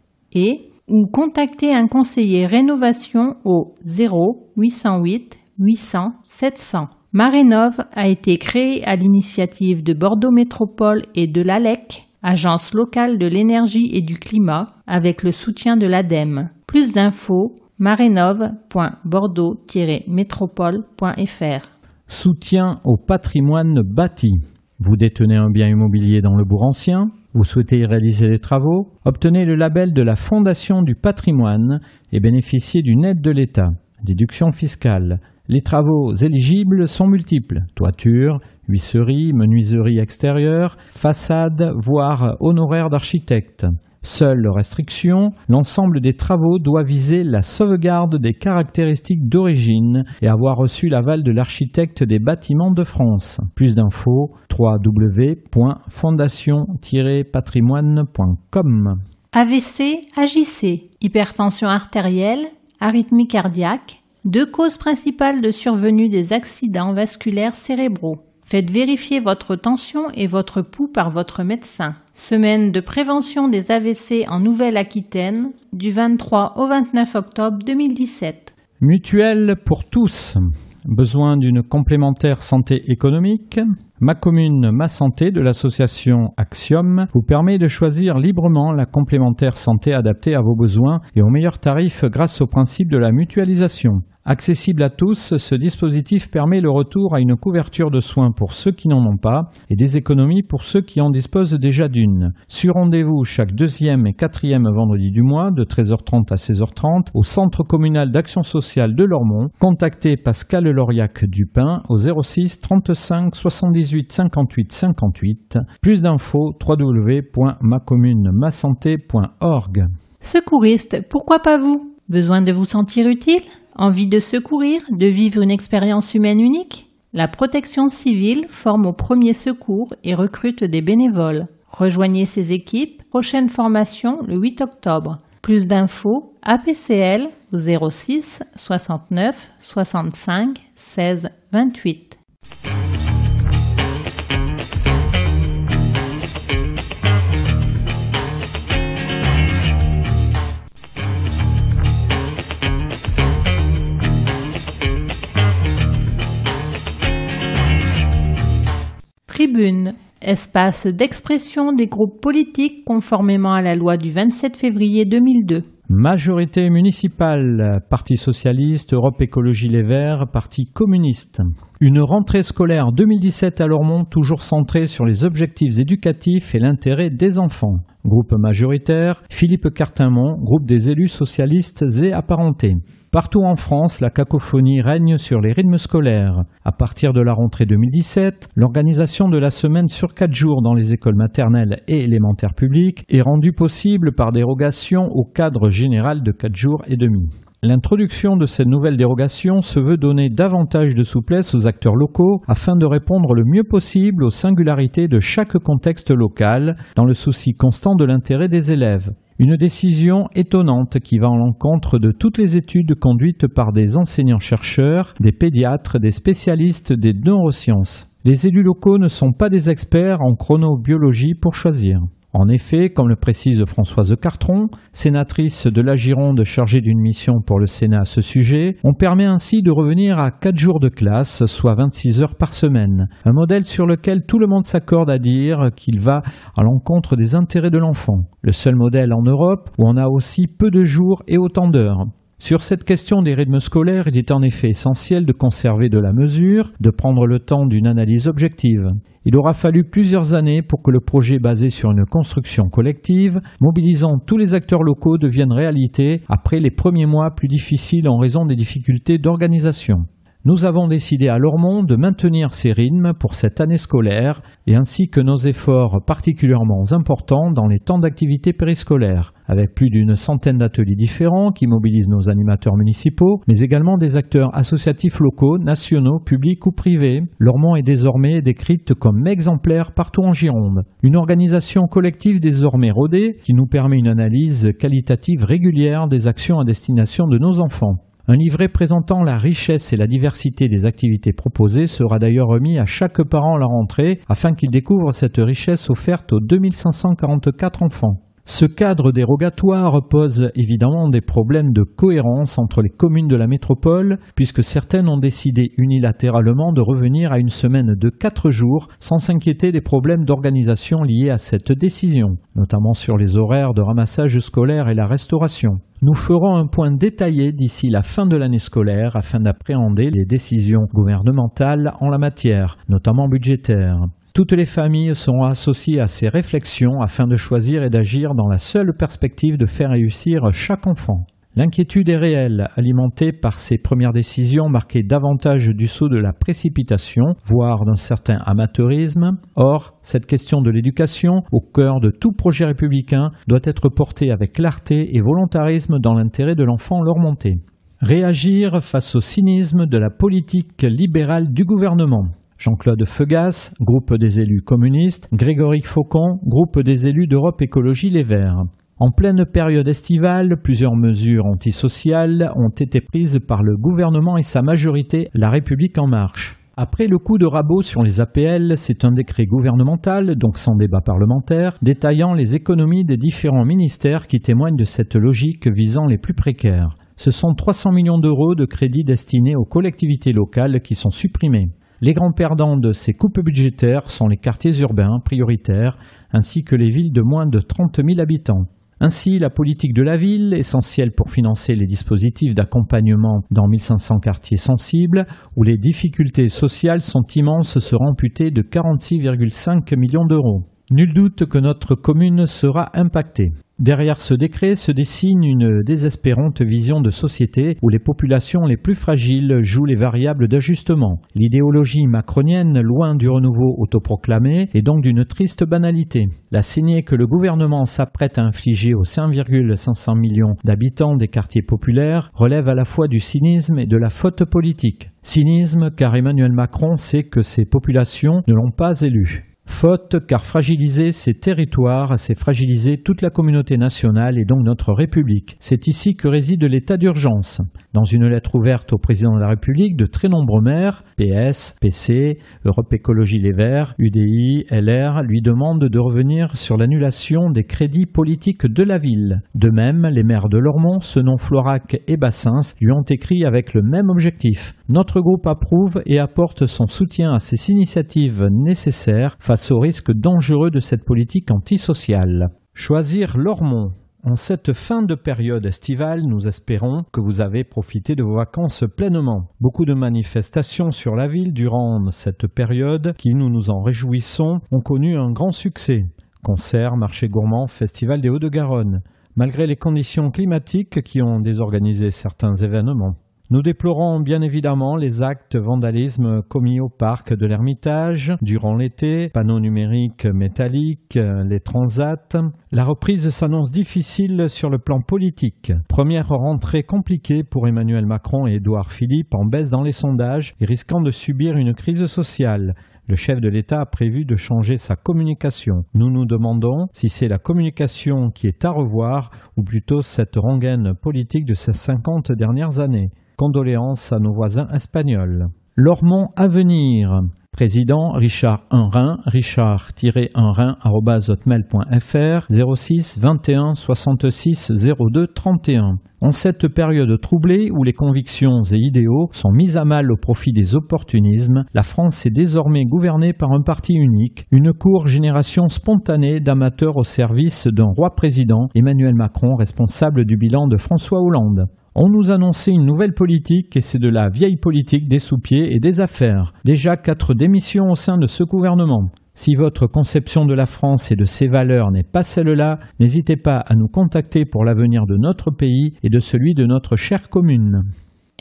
ou contactez un conseiller rénovation au 0 808 800 700. Marénov a été créé à l'initiative de Bordeaux Métropole et de l'ALEC, Agence locale de l'énergie et du climat, avec le soutien de l'ADEME. Plus d'infos, marénov.bordeaux-métropole.fr. Soutien au patrimoine bâti. Vous détenez un bien immobilier dans le bourg ancien? Vous souhaitez y réaliser des travaux? Obtenez le label de la Fondation du patrimoine et bénéficiez d'une aide de l'État. Déduction fiscale. Les travaux éligibles sont multiples. Toiture, huisserie, menuiserie extérieure, façade, voire honoraires d'architecte. Seule restriction, l'ensemble des travaux doit viser la sauvegarde des caractéristiques d'origine et avoir reçu l'aval de l'architecte des bâtiments de France. Plus d'infos, www.fondation-patrimoine.com. AVC, AJC, hypertension artérielle, arythmie cardiaque, 2 causes principales de survenue des accidents vasculaires cérébraux. Faites vérifier votre tension et votre pouls par votre médecin. Semaine de prévention des AVC en Nouvelle-Aquitaine, du 23 au 29 octobre 2017. Mutuelle pour tous. Besoin d'une complémentaire santé économique? Ma commune, ma santé de l'association Axiom vous permet de choisir librement la complémentaire santé adaptée à vos besoins et au meilleur tarif grâce au principe de la mutualisation. Accessible à tous, ce dispositif permet le retour à une couverture de soins pour ceux qui n'en ont pas et des économies pour ceux qui en disposent déjà d'une. Sur rendez-vous chaque 2e et 4e vendredi du mois de 13h30 à 16h30 au Centre communal d'action sociale de Lormont. Contactez Pascal Lauriac-Dupin au 06 35 78 58 58. Plus d'infos www.macommunemasanté.org. Secouriste, pourquoi pas vous? Besoin de vous sentir utile? Envie de secourir, de vivre une expérience humaine unique? La protection civile forme aux premiers secours et recrute des bénévoles. Rejoignez ces équipes. Prochaine formation le 8 octobre. Plus d'infos, APCL 06 69 65 16 28. Tribune, espace d'expression des groupes politiques conformément à la loi du 27 février 2002. Majorité municipale, Parti socialiste, Europe Écologie Les Verts, Parti communiste. Une rentrée scolaire 2017 à Lormont toujours centrée sur les objectifs éducatifs et l'intérêt des enfants. Groupe majoritaire, Philippe Cartinmont, groupe des élus socialistes et apparentés. Partout en France, la cacophonie règne sur les rythmes scolaires. À partir de la rentrée 2017, l'organisation de la semaine sur 4 jours dans les écoles maternelles et élémentaires publiques est rendue possible par dérogation au cadre général de 4 jours et demi. L'introduction de cette nouvelle dérogation se veut donner davantage de souplesse aux acteurs locaux afin de répondre le mieux possible aux singularités de chaque contexte local, dans le souci constant de l'intérêt des élèves. Une décision étonnante qui va en l'encontre de toutes les études conduites par des enseignants-chercheurs, des pédiatres, des spécialistes des neurosciences. Les élus locaux ne sont pas des experts en chronobiologie pour choisir. En effet, comme le précise Françoise Cartron, sénatrice de la Gironde chargée d'une mission pour le Sénat à ce sujet, on permet ainsi de revenir à 4 jours de classe, soit 26 heures par semaine. Un modèle sur lequel tout le monde s'accorde à dire qu'il va à l'encontre des intérêts de l'enfant. Le seul modèle en Europe où on a aussi peu de jours et autant d'heures. Sur cette question des rythmes scolaires, il est en effet essentiel de conserver de la mesure, de prendre le temps d'une analyse objective. Il aura fallu plusieurs années pour que le projet basé sur une construction collective, mobilisant tous les acteurs locaux, devienne réalité après les premiers mois plus difficiles en raison des difficultés d'organisation. Nous avons décidé à Lormont de maintenir ces rythmes pour cette année scolaire et ainsi que nos efforts particulièrement importants dans les temps d'activité périscolaire, avec plus d'une centaine d'ateliers différents qui mobilisent nos animateurs municipaux, mais également des acteurs associatifs locaux, nationaux, publics ou privés. Lormont est désormais décrite comme exemplaire partout en Gironde. Une organisation collective désormais rodée qui nous permet une analyse qualitative régulière des actions à destination de nos enfants. Un livret présentant la richesse et la diversité des activités proposées sera d'ailleurs remis à chaque parent à la rentrée afin qu'il découvre cette richesse offerte aux 2544 enfants. Ce cadre dérogatoire pose évidemment des problèmes de cohérence entre les communes de la métropole, puisque certaines ont décidé unilatéralement de revenir à une semaine de 4 jours sans s'inquiéter des problèmes d'organisation liés à cette décision, notamment sur les horaires de ramassage scolaire et la restauration. Nous ferons un point détaillé d'ici la fin de l'année scolaire afin d'appréhender les décisions gouvernementales en la matière, notamment budgétaires. Toutes les familles seront associées à ces réflexions afin de choisir et d'agir dans la seule perspective de faire réussir chaque enfant. L'inquiétude est réelle, alimentée par ces premières décisions marquées davantage du sceau de la précipitation, voire d'un certain amateurisme. Or, cette question de l'éducation, au cœur de tout projet républicain, doit être portée avec clarté et volontarisme dans l'intérêt de l'enfant lormontais. Réagir face au cynisme de la politique libérale du gouvernement. Jean-Claude Feugas, groupe des élus communistes, Grégory Faucon, groupe des élus d'Europe Écologie Les Verts. En pleine période estivale, plusieurs mesures antisociales ont été prises par le gouvernement et sa majorité, La République En Marche. Après le coup de rabot sur les APL, c'est un décret gouvernemental, donc sans débat parlementaire, détaillant les économies des différents ministères qui témoignent de cette logique visant les plus précaires. Ce sont 300 millions d'euros de crédits destinés aux collectivités locales qui sont supprimés. Les grands perdants de ces coupes budgétaires sont les quartiers urbains prioritaires ainsi que les villes de moins de 30 000 habitants. Ainsi, la politique de la ville, essentielle pour financer les dispositifs d'accompagnement dans 1500 quartiers sensibles, où les difficultés sociales sont immenses, sera amputée de 46,5 millions d'euros. Nul doute que notre commune sera impactée. Derrière ce décret se dessine une désespérante vision de société où les populations les plus fragiles jouent les variables d'ajustement. L'idéologie macronienne, loin du renouveau autoproclamé, est donc d'une triste banalité. La saignée que le gouvernement s'apprête à infliger aux 5,500 millions d'habitants des quartiers populaires relève à la fois du cynisme et de la faute politique. Cynisme car Emmanuel Macron sait que ces populations ne l'ont pas élu. Faute, car fragiliser ces territoires, c'est fragiliser toute la communauté nationale et donc notre République. C'est ici que réside l'état d'urgence. Dans une lettre ouverte au président de la République, de très nombreux maires, PS, PC, Europe Écologie Les Verts, UDI, LR, lui demandent de revenir sur l'annulation des crédits politiques de la ville. De même, les maires de Lormont, Senon, Florac et Bassens lui ont écrit avec le même objectif. Notre groupe approuve et apporte son soutien à ces initiatives nécessaires face aux risques dangereux de cette politique antisociale. Choisir Lormont. En cette fin de période estivale, nous espérons que vous avez profité de vos vacances pleinement. Beaucoup de manifestations sur la ville durant cette période, qui nous nous en réjouissons, ont connu un grand succès. Concerts, marchés gourmands, festival des Hauts-de-Garonne, malgré les conditions climatiques qui ont désorganisé certains événements. Nous déplorons bien évidemment les actes vandalisme commis au parc de l'Ermitage durant l'été, panneaux numériques métalliques, les transats. La reprise s'annonce difficile sur le plan politique. Première rentrée compliquée pour Emmanuel Macron et Édouard Philippe en baisse dans les sondages et risquant de subir une crise sociale. Le chef de l'État a prévu de changer sa communication. Nous nous demandons si c'est la communication qui est à revoir ou plutôt cette rengaine politique de ces 50 dernières années. Condoléances à nos voisins espagnols. Lormont Avenir. Président Richard Unrin, richard-unrin@hotmail.fr 06 21 66 02 31. En cette période troublée où les convictions et idéaux sont mis à mal au profit des opportunismes, la France est désormais gouvernée par un parti unique, une courte génération spontanée d'amateurs au service d'un roi président, Emmanuel Macron, responsable du bilan de François Hollande. On nous annonçait une nouvelle politique et c'est de la vieille politique des sous-pieds et des affaires. Déjà 4 démissions au sein de ce gouvernement. Si votre conception de la France et de ses valeurs n'est pas celle-là, n'hésitez pas à nous contacter pour l'avenir de notre pays et de celui de notre chère commune.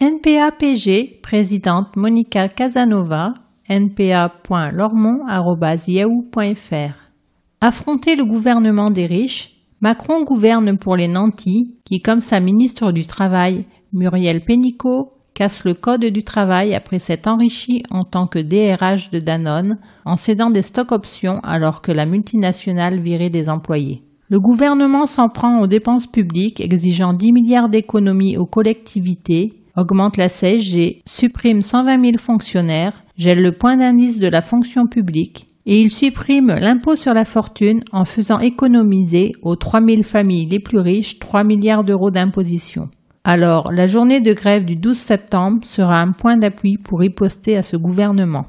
NPA-PG, présidente Monica Casanova, npa.lormont@yahoo.fr. Affronter le gouvernement des riches. Macron gouverne pour les nantis qui, comme sa ministre du Travail, Muriel Pénicaud, casse le code du travail après s'être enrichi en tant que DRH de Danone en cédant des stocks options alors que la multinationale virait des employés. Le gouvernement s'en prend aux dépenses publiques, exigeant 10 milliards d'économies aux collectivités, augmente la CSG, supprime 120 000 fonctionnaires, gèle le point d'indice de la fonction publique, et il supprime l'impôt sur la fortune en faisant économiser aux 3 000 familles les plus riches 3 milliards d'euros d'imposition. Alors, la journée de grève du 12 septembre sera un point d'appui pour riposter à ce gouvernement.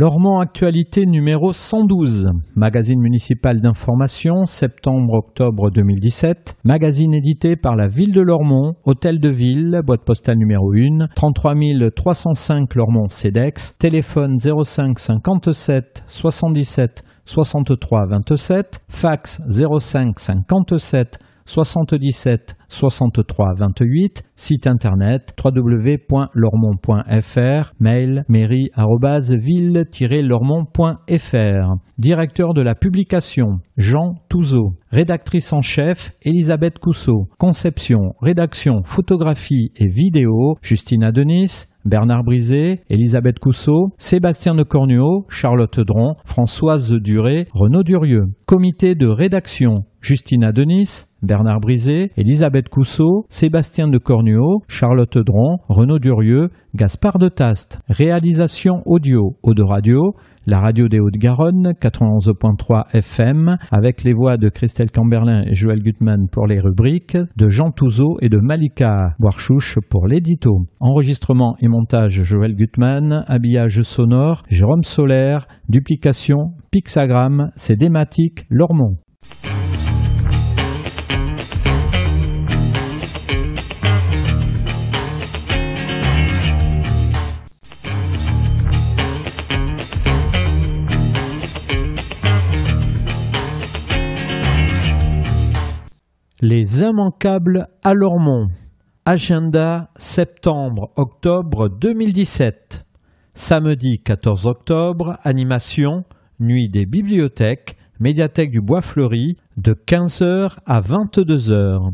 Lormont Actualité numéro 112, magazine municipal d'information, septembre-octobre 2017, magazine édité par la ville de Lormont, hôtel de ville, boîte postale numéro 1, 33 305 Lormont-Cedex, téléphone 05 57 77 63 27, fax 05 57 77 63 28, site internet www.lormont.fr, mail mairie@ville-lormont.fr. Directeur de la publication, Jean Touzeau. Rédactrice en chef, Elisabeth Cousseau. Conception, rédaction, photographie et vidéo, Justina Denis. Bernard Brisé, Elisabeth Cousseau, Sébastien de Cornuau, Charlotte Dron, Françoise Duré, Renaud Durieux. Comité de rédaction, Justina Denis, Bernard Brisé, Elisabeth Cousseau, Sébastien de Cornuau, Charlotte Dron, Renaud Durieux, Gaspard de Taste. Réalisation audio, Eau de Radio, la radio des Hauts-de-Garonne, 91.3 FM, avec les voix de Christelle Camberlin et Joël Gutmann pour les rubriques, de Jean Touzeau et de Malika Boarchouche pour l'édito. Enregistrement et montage Joël Gutmann, habillage sonore Jérôme Solaire, duplication Pixagram, c'est Dématique Lormont. Les immanquables à Lormont. Agenda septembre-octobre 2017. Samedi 14 octobre, animation, nuit des bibliothèques, médiathèque du Bois Fleuri, de 15h à 22h.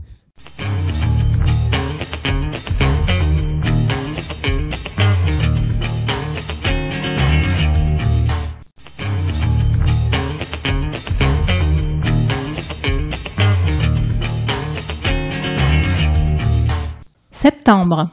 Septembre.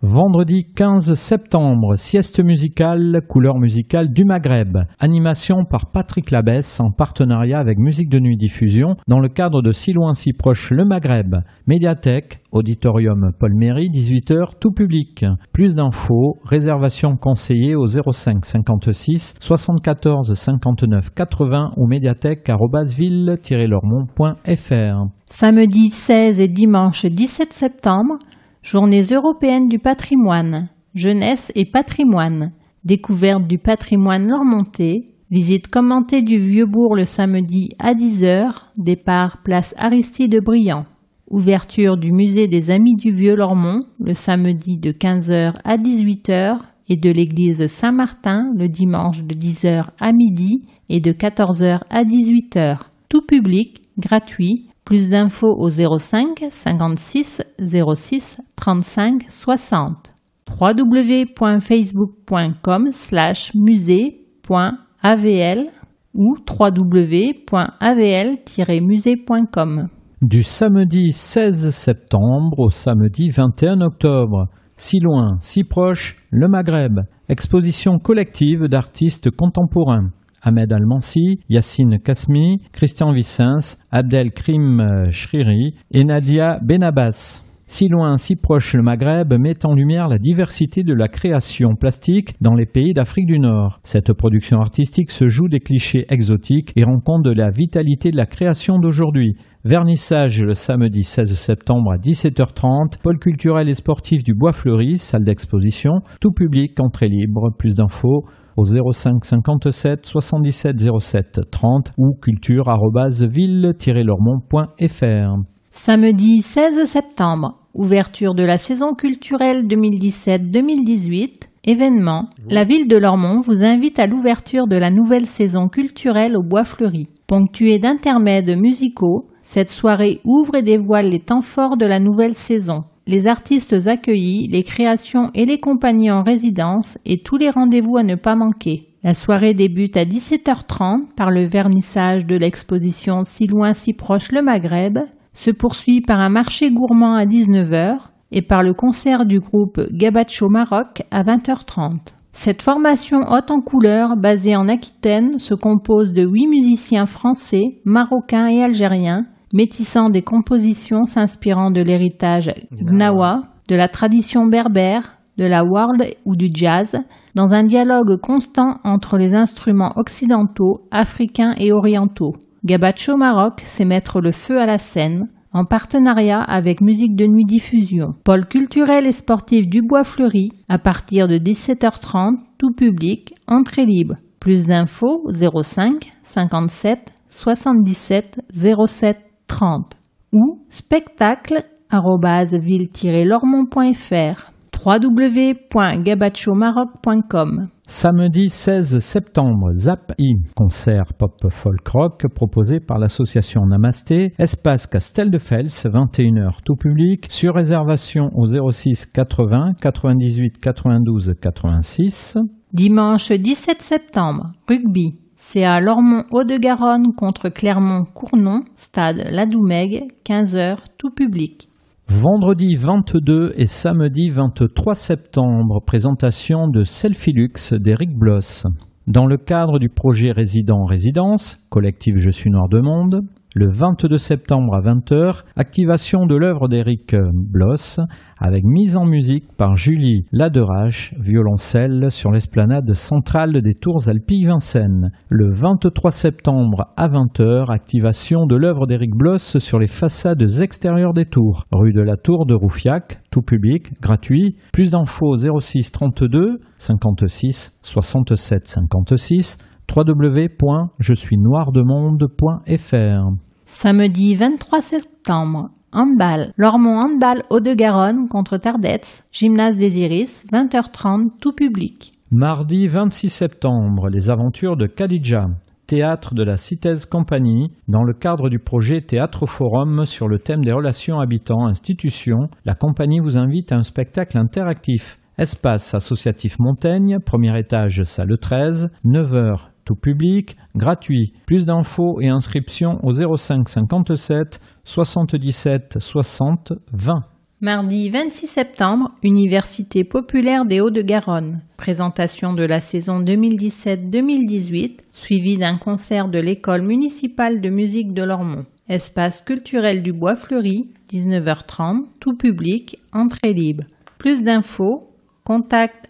Vendredi 15 septembre, sieste musicale, couleur musicale du Maghreb. Animation par Patrick Labesse en partenariat avec Musique de Nuit Diffusion dans le cadre de Si loin si proche le Maghreb. Médiathèque, auditorium Paul Méry, 18h, tout public. Plus d'infos, réservation conseillée au 05 56 74 59 80 ou médiathèque@ville-lormont.fr. Samedi 16 et dimanche 17 septembre, Journées européennes du patrimoine, jeunesse et patrimoine, découverte du patrimoine lormontais, visite commentée du Vieux-Bourg le samedi à 10h, départ place Aristide Briand, ouverture du musée des Amis du Vieux-Lormont le samedi de 15h à 18h et de l'église Saint-Martin le dimanche de 10h à midi et de 14h à 18h, tout public, gratuit. Plus d'infos au 05 56 06 35 60. www.facebook.com/musée.avl ou www.avl-musée.com. Du samedi 16 septembre au samedi 21 octobre. Si loin, si proche, le Maghreb. Exposition collective d'artistes contemporains. Ahmed Almansi, Yassine Kasmi, Christian Vicens, Abdel Krim Shriri et Nadia Benabas. Si loin, si proche, le Maghreb met en lumière la diversité de la création plastique dans les pays d'Afrique du Nord. Cette production artistique se joue des clichés exotiques et rend compte de la vitalité de la création d'aujourd'hui. Vernissage le samedi 16 septembre à 17h30, pôle culturel et sportif du Bois Fleuri, salle d'exposition, tout public, entrée libre. Plus d'infos au 05 57 77 07 30 ou culture@ville-lormont.fr. Samedi 16 septembre, ouverture de la saison culturelle 2017-2018. Événement, la ville de Lormont vous invite à l'ouverture de la nouvelle saison culturelle au Bois Fleuri. Ponctuée d'intermèdes musicaux, cette soirée ouvre et dévoile les temps forts de la nouvelle saison. Les artistes accueillis, les créations et les compagnies en résidence et tous les rendez-vous à ne pas manquer. La soirée débute à 17h30 par le vernissage de l'exposition Si loin si proche le Maghreb, se poursuit par un marché gourmand à 19h et par le concert du groupe Gabacho Maroc à 20h30. Cette formation haute en couleurs basée en Aquitaine se compose de 8 musiciens français, marocains et algériens, métissant des compositions s'inspirant de l'héritage gnawa, de la tradition berbère, de la world ou du jazz, dans un dialogue constant entre les instruments occidentaux, africains et orientaux. Gabacho Maroc sait mettre le feu à la scène, en partenariat avec Musique de Nuit Diffusion. Pôle culturel et sportif du Bois Fleuri, à partir de 17h30, tout public, entrée libre. Plus d'infos 05 57 77 07 30 ou spectacle@ville-lormont.fr www.gabachomaroc.com. Samedi 16 septembre, Zap-I, concert pop-folk rock proposé par l'association Namasté, espace Castel de Fels, 21h tout public, sur réservation au 06 80 98 92 86. Dimanche 17 septembre, rugby. CA Lormont Haut-de-Garonne contre Clermont-Cournon, stade Ladoumègue, 15h tout public. Vendredi 22 et samedi 23 septembre, présentation de Selfilux d'Éric Bloss. Dans le cadre du projet Résident-Résidence, collectif Je suis Noir de Monde, le 22 septembre à 20h, activation de l'œuvre d'Éric Bloss avec mise en musique par Julie Laderache, violoncelle sur l'esplanade centrale des Tours Alpilles-Vincennes. Le 23 septembre à 20h, activation de l'œuvre d'Éric Bloss sur les façades extérieures des Tours. Rue de la Tour de Roufiac, tout public, gratuit. Plus d'infos 06 32 56 67 56 www.jesuisnoirdemonde.fr. Samedi 23 septembre, handball. Lormont Handball Haut-de-Garonne contre Tardets, gymnase des Iris, 20h30, tout public. Mardi 26 septembre, les aventures de Khadija. Théâtre de la Citez Compagnie, dans le cadre du projet Théâtre Forum sur le thème des relations habitants-institutions, la compagnie vous invite à un spectacle interactif. Espace associatif Montaigne, premier étage, salle 13, 9h, tout public, gratuit. Plus d'infos et inscriptions au 05 57 77 60 20. Mardi 26 septembre, Université populaire des Hauts-de-Garonne. Présentation de la saison 2017-2018, suivie d'un concert de l'école municipale de musique de Lormont. Espace culturel du Bois Fleuri, 19h30, tout public, entrée libre. Plus d'infos, contact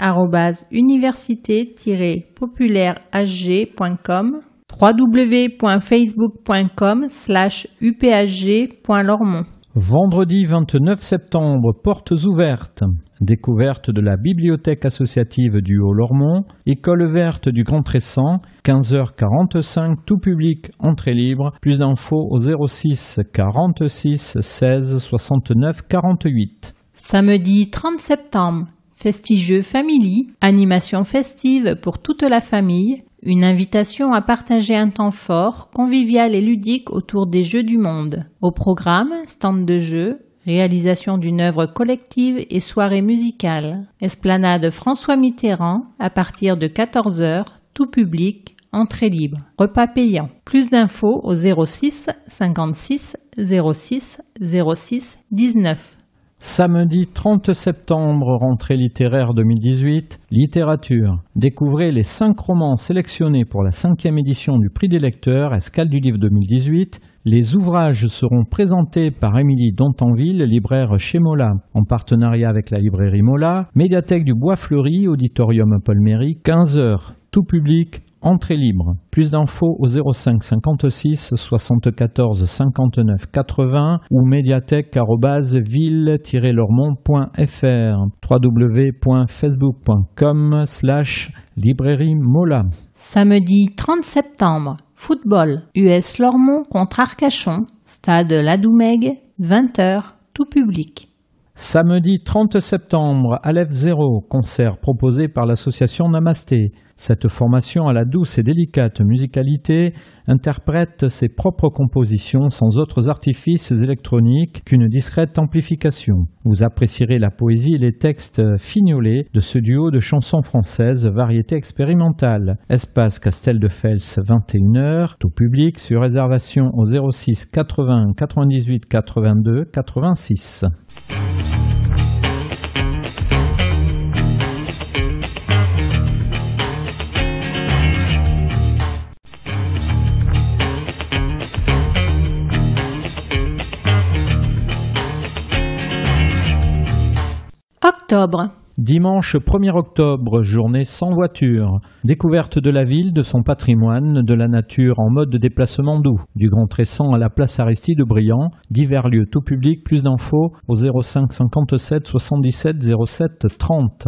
@université-populairehg.com, www.facebook.com/uphg.lormont. Vendredi 29 septembre, portes ouvertes. Découverte de la bibliothèque associative du Haut-Lormont, école verte du Grand Tressan, 15h45, tout public, entrée libre. Plus d'infos au 06 46 16 69 48. Samedi 30 septembre, Festijeux Family, animation festive pour toute la famille, une invitation à partager un temps fort, convivial et ludique autour des Jeux du monde. Au programme, stand de jeux, réalisation d'une œuvre collective et soirée musicale. Esplanade François Mitterrand, à partir de 14h, tout public, entrée libre. Repas payant. Plus d'infos au 06 56 06 06 19. Samedi 30 septembre, rentrée littéraire 2018, littérature. Découvrez les 5 romans sélectionnés pour la 5e édition du Prix des lecteurs, Escale du livre 2018. Les ouvrages seront présentés par Émilie Dontanville, libraire chez Mola, en partenariat avec la librairie Mola, médiathèque du Bois Fleuri, auditorium Paul Méry, 15h, tout public, entrée libre. Plus d'infos au 05 56 74 59 80 ou médiathèque@ville-lormont.fr, www.facebook.com/librairie Mola. Samedi 30 septembre, football, US Lormont contre Arcachon, stade Ladoumègue, 20h, tout public. Samedi 30 septembre, Aleph 0, concert proposé par l'association Namasté. Cette formation à la douce et délicate musicalité interprète ses propres compositions sans autres artifices électroniques qu'une discrète amplification. Vous apprécierez la poésie et les textes fignolés de ce duo de chansons françaises, variété expérimentale. Espace Castel de Fels, 21h, tout public, sur réservation au 06 80 98 82 86. Octobre. Dimanche 1er octobre, journée sans voiture. Découverte de la ville, de son patrimoine, de la nature en mode de déplacement doux. Du Grand Tressan à la place Aristide Briand, divers lieux tout public, plus d'infos au 05 57 77 07 30.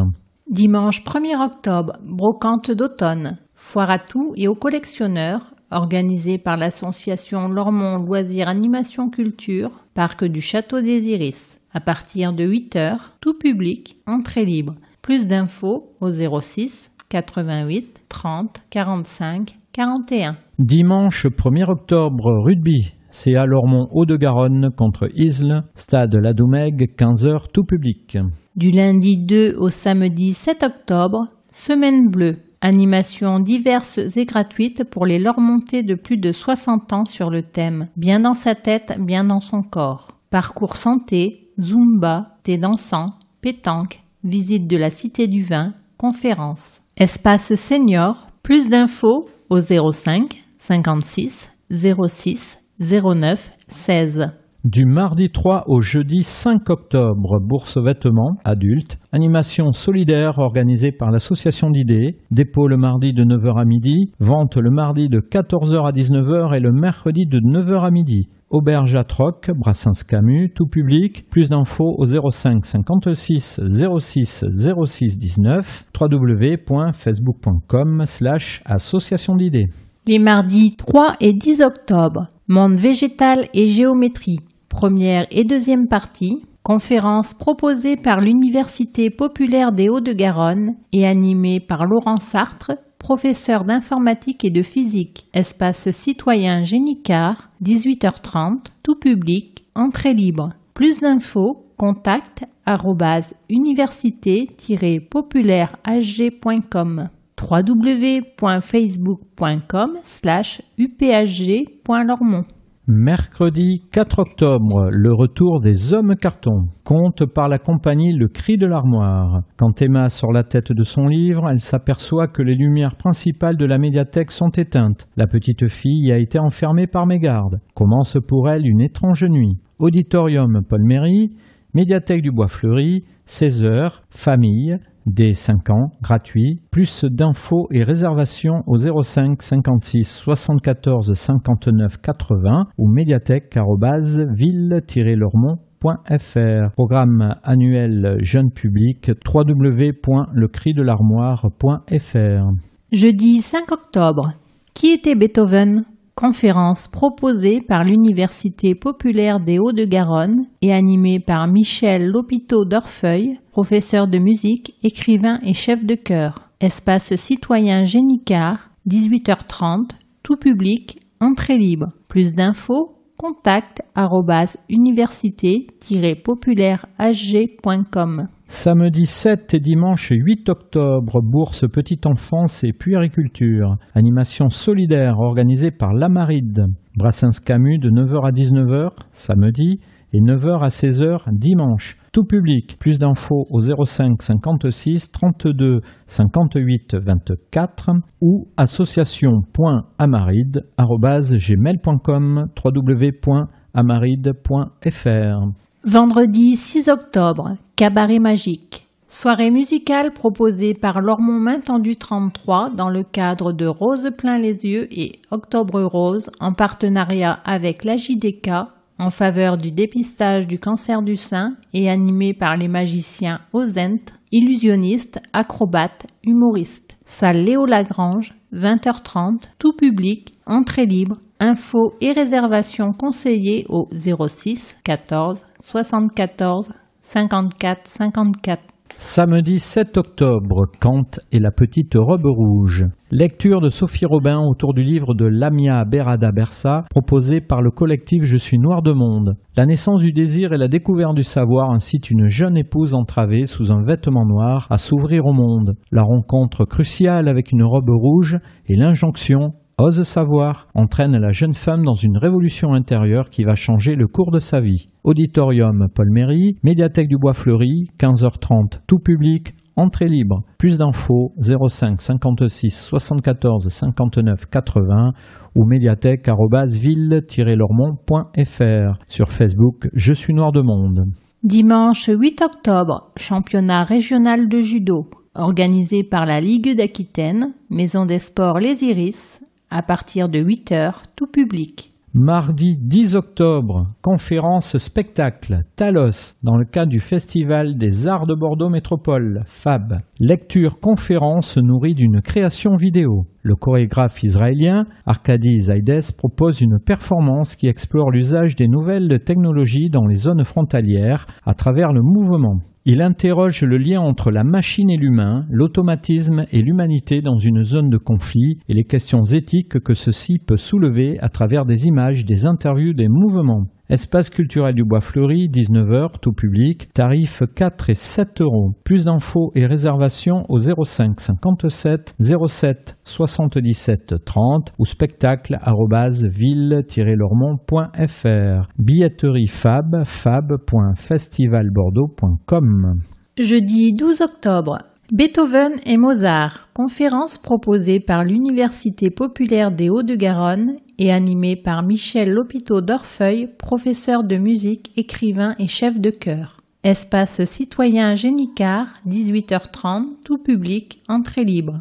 Dimanche 1er octobre, brocante d'automne. Foire à tout et aux collectionneurs, organisée par l'association Lormont Loisirs Animation Culture, parc du Château des Iris. À partir de 8h, tout public, entrée libre. Plus d'infos au 06 88 30 45 41. Dimanche 1er octobre, rugby. CA Lormont Haut-de-Garonne contre Isle, stade Ladoumègue, 15h, tout public. Du lundi 2 au samedi 7 octobre, semaine bleue. Animations diverses et gratuites pour les Lormontais de plus de 60 ans sur le thème « Bien dans sa tête, bien dans son corps ». Parcours santé, Zumba, thé dansant, pétanque, visite de la Cité du Vin, conférences. Espace senior, plus d'infos au 05 56 06 09 16. Du mardi 3 au jeudi 5 octobre, bourse vêtements, adultes, animation solidaire organisée par l'association d'idées, dépôt le mardi de 9h à midi, vente le mardi de 14h à 19h et le mercredi de 9h à midi. Auberge à Troc, Brassens-Camus, tout public, plus d'infos au 05 56 06 06 19, www.facebook.com/association d'idées. Les mardis 3 et 10 octobre, monde végétal et géométrie, première et deuxième partie, conférence proposée par l'Université populaire des Hauts-de-Garonne et animée par Laurent Sartre, professeur d'informatique et de physique, espace citoyen Génicard, 18h30, tout public, entrée libre. Plus d'infos, contact @université-populairehg.com www.facebook.com/uphg.lormont. Mercredi 4 octobre, le retour des hommes cartons. Conte par la compagnie Le Cri de l'Armoire. Quand Emma sort la tête de son livre, elle s'aperçoit que les lumières principales de la médiathèque sont éteintes. La petite fille a été enfermée par mégarde. Commence pour elle une étrange nuit. Auditorium Paul Méry, médiathèque du Bois Fleuri, 16h, famille, dès 5 ans, gratuit. Plus d'infos et réservations au 05 56 74 59 80 ou médiathèque@ville-lormont.fr. Programme annuel jeune public www.lecridelarmoire.fr. Jeudi 5 octobre. Qui était Beethoven ? Conférence proposée par l'Université populaire des Hauts-de-Garonne et animée par Michel Lopiteau d'Orfeuille, professeur de musique, écrivain et chef de chœur. Espace citoyen Génicard, 18h30, tout public, entrée libre. Plus d'infos, contact @université-populairehg.com. Samedi 7 et dimanche 8 octobre, bourse petite enfance et puériculture. Animation solidaire organisée par l'Amaride. Brassens-Camus de 9h à 19h, samedi, et 9h à 16h, dimanche. Tout public. Plus d'infos au 05 56 32 58 24 ou association.amaride@gmail.com www.amaride.fr. Vendredi 6 octobre, Cabaret Magique. Soirée musicale proposée par Lormont Main Tendue 33 dans le cadre de Rose plein les yeux et Octobre Rose en partenariat avec la JDK en faveur du dépistage du cancer du sein et animée par les magiciens Ozent, illusionnistes, acrobates, humoristes. Salle Léo Lagrange, 20h30, tout public, entrée libre. Infos et réservations conseillées au 06 14 74 54 54. Samedi 7 octobre, Kant et la petite robe rouge. Lecture de Sophie Robin autour du livre de Lamia Berada Bersa, proposé par le collectif Je suis noir de monde. La naissance du désir et la découverte du savoir incitent une jeune épouse entravée sous un vêtement noir à s'ouvrir au monde. La rencontre cruciale avec une robe rouge et l'injonction Ose savoir entraîne la jeune femme dans une révolution intérieure qui va changer le cours de sa vie. Auditorium Paul Méry, médiathèque du Bois Fleuri, 15h30, tout public, entrée libre. Plus d'infos 05 56 74 59 80 ou médiathèque@ville-lormont.fr. Sur Facebook, Je suis noir de monde. Dimanche 8 octobre, championnat régional de judo, organisé par la Ligue d'Aquitaine, Maison des Sports Les Iris, à partir de 8 h, tout public. Mardi 10 octobre, conférence spectacle Talos dans le cadre du Festival des Arts de Bordeaux Métropole, FAB. Lecture conférence nourrie d'une création vidéo. Le chorégraphe israélien Arkady Zaides propose une performance qui explore l'usage des nouvelles technologies dans les zones frontalières à travers le mouvement. Il interroge le lien entre la machine et l'humain, l'automatisme et l'humanité dans une zone de conflit et les questions éthiques que ceci peut soulever à travers des images, des interviews, des mouvements. Espace culturel du Bois Fleuri, 19 h, tout public, tarifs 4 et 7 euros. Plus d'infos et réservations au 05 57 07 77 30 ou spectacle@ville-lormont.fr. Billetterie FAB, fab.festivalbordeaux.com. Jeudi 12 octobre, Beethoven et Mozart, conférence proposée par l'Université populaire des Hauts-de-Garonne et animée par Michel Lopiteau d'Orfeuille, professeur de musique, écrivain et chef de chœur. Espace citoyen Génicard, 18 h 30, tout public, entrée libre.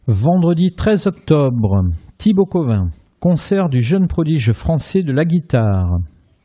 Vendredi 13 octobre, Thibaut Covin, concert du jeune prodige français de la guitare.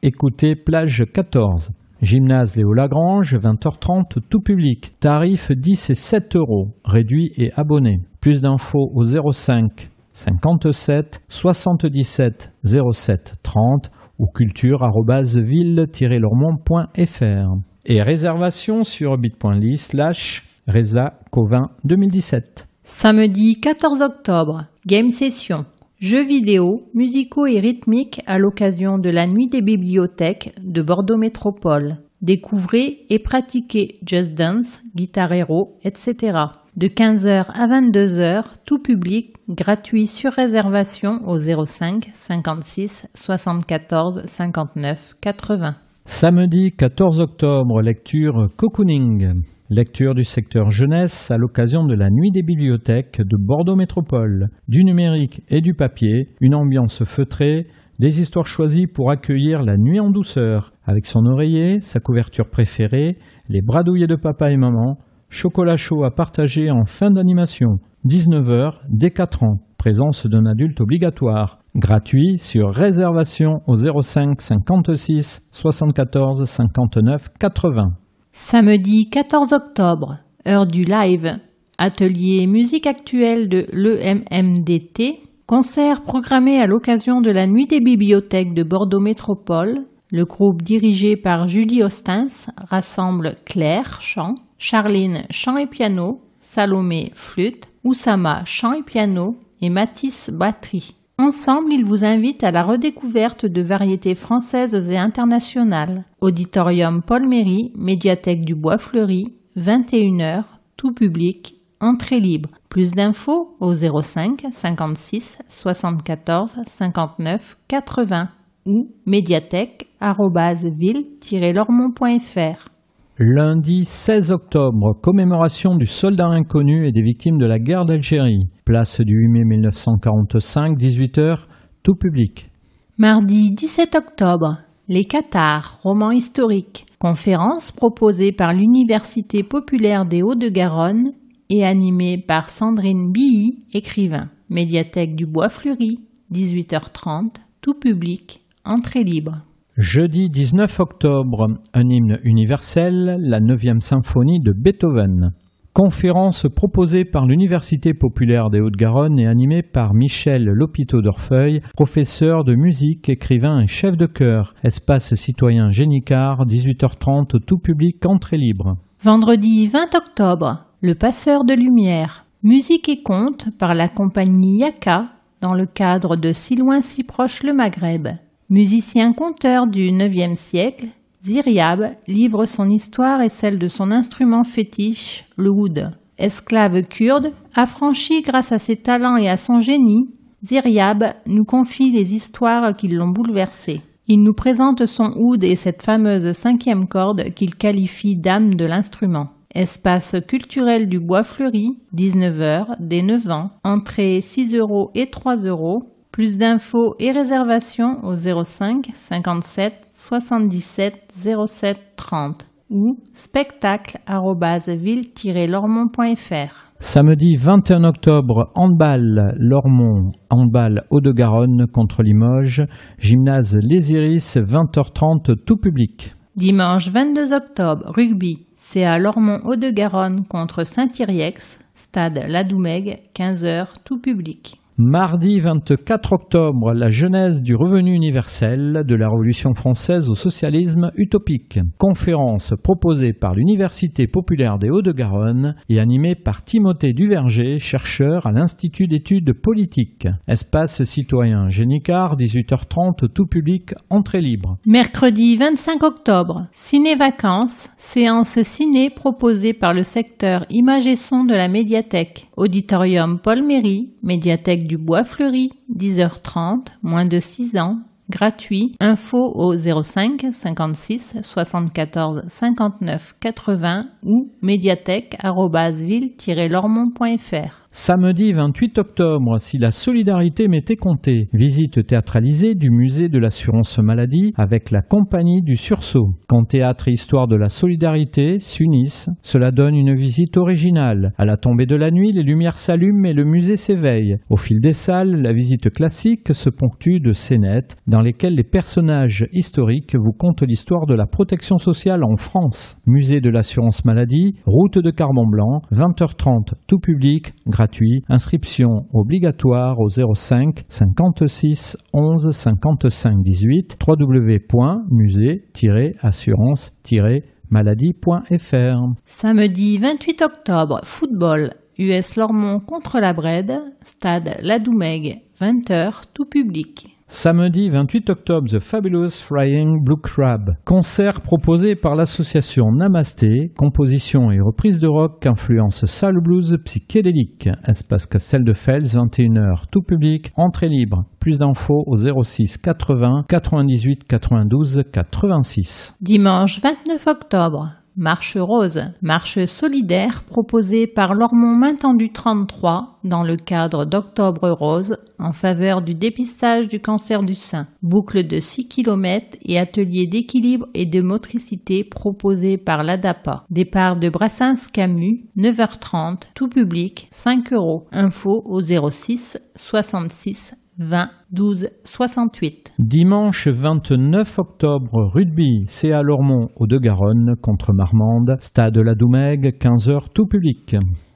Écoutez plage 14. Gymnase Léo Lagrange, 20 h 30, tout public. Tarif 10 et 7 euros, réduit et abonné. Plus d'infos au 05 57 77 07 30 ou culture@ville-lormont.fr. Et réservation sur bit.ly/RezaCovin 2017. Samedi 14 octobre, Game Session. Jeux vidéo, musicaux et rythmiques à l'occasion de la Nuit des bibliothèques de Bordeaux Métropole. Découvrez et pratiquez Just Dance, Guitar Hero, etc. De 15 h à 22 h, tout public, gratuit sur réservation au 05 56 74 59 80. Samedi 14 octobre, lecture Cocooning. Lecture du secteur jeunesse à l'occasion de la Nuit des bibliothèques de Bordeaux Métropole. Du numérique et du papier, une ambiance feutrée, des histoires choisies pour accueillir la nuit en douceur, avec son oreiller, sa couverture préférée, les bras douillés de papa et maman, chocolat chaud à partager en fin d'animation, 19 h dès 4 ans, présence d'un adulte obligatoire. Gratuit sur réservation au 05 56 74 59 80. Samedi 14 octobre, heure du live, atelier musique actuelle de l'EMMDT, concert programmé à l'occasion de la Nuit des bibliothèques de Bordeaux Métropole. Le groupe dirigé par Julie Ostens rassemble Claire, chant, Charline, chant et piano, Salomé, flûte, Oussama, chant et piano et Mathis, batterie. Ensemble, ils vous invitent à la redécouverte de variétés françaises et internationales. Auditorium Paul Méry, médiathèque du Bois Fleuri, 21 h, tout public, entrée libre. Plus d'infos au 05 56 74 59 80 ou médiathèque@ville-lormont.fr. Lundi 16 octobre, commémoration du soldat inconnu et des victimes de la guerre d'Algérie. Place du 8 mai 1945, 18 h, tout public. Mardi 17 octobre, Les Cathares, roman historique. Conférence proposée par l'Université populaire des Hauts-de-Garonne et animée par Sandrine Billy, écrivain. Médiathèque du Bois Fleuri, 18 h 30, tout public, entrée libre. Jeudi 19 octobre, un hymne universel, la 9e symphonie de Beethoven. Conférence proposée par l'Université populaire des Hauts-de-Garonne et animée par Michel Lopiteau d'Orfeuille, professeur de musique, écrivain et chef de chœur. Espace citoyen Génicard, 18 h 30, tout public, entrée libre. Vendredi 20 octobre, Le Passeur de Lumière. Musique et contes par la compagnie Yaka dans le cadre de Si loin si proche le Maghreb. Musicien-conteur du IXe siècle, Ziryab livre son histoire et celle de son instrument fétiche, le oud. Esclave kurde, affranchi grâce à ses talents et à son génie, Ziryab nous confie les histoires qui l'ont bouleversé. Il nous présente son oud et cette fameuse 5e corde qu'il qualifie d'âme de l'instrument. Espace culturel du Bois Fleuri, 19 h, dès 9 ans, entrée 6 € et 3 €. Plus d'infos et réservations au 05 57 77 07 30 ou spectacle@ville-lormont.fr. Samedi 21 octobre, handball Lormont, handball Hauts-de-Garonne contre Limoges, gymnase Les Iris, 20h30, tout public. Dimanche 22 octobre, rugby, CA Lormont Hauts-de-Garonne contre Saint-Iriex, stade Ladoumègue, 15h, tout public. Mardi 24 octobre, la genèse du revenu universel de la Révolution française au socialisme utopique. Conférence proposée par l'Université populaire des Hauts-de-Garonne et animée par Timothée Duverger, chercheur à l'Institut d'études politiques. Espace citoyen Génicard, 18h30, tout public, entrée libre. Mercredi 25 octobre, ciné-vacances, séance ciné proposée par le secteur images et son de la médiathèque. Auditorium Paul Méry, médiathèque du Bois-Fleuri, 10h30, moins de 6 ans, gratuit. Info au 05 56 74 59 80 ou médiathèque@ville-lormont.fr. Samedi 28 octobre, si la solidarité m'était comptée, visite théâtralisée du musée de l'assurance maladie avec la compagnie du Sursaut. Quand théâtre et histoire de la solidarité s'unissent, cela donne une visite originale. À la tombée de la nuit, les lumières s'allument et le musée s'éveille. Au fil des salles, la visite classique se ponctue de scénettes dans lesquelles les personnages historiques vous content l'histoire de la protection sociale en France. Musée de l'assurance maladie, route de Carbon-Blanc, 20h30, tout public, gratuit. Inscription obligatoire au 05 56 11 55 18 www.musée-assurance-maladie.fr. Samedi 28 octobre, football, US Lormont contre la Brède, stade Ladoumègue, 20h, tout public. Samedi 28 octobre, The Fabulous Flying Blue Crab. Concert proposé par l'association Namasté, composition et reprise de rock, influence soul blues psychédélique. Espace Castel de Fels, 21h, tout public, entrée libre. Plus d'infos au 06 80 98 92 86. Dimanche 29 octobre. Marche rose, marche solidaire proposée par Lormont Main-Tendue 33 dans le cadre d'Octobre Rose en faveur du dépistage du cancer du sein. Boucle de 6 km et atelier d'équilibre et de motricité proposé par l'ADAPA. Départ de Brassens-Camus, 9h30, tout public, 5 €. Info au 06 66 20 12 68. Dimanche 29 octobre, rugby, CA Lormont Hauts-de-Garonne contre Marmande, stade Ladoumègue, 15h, tout public.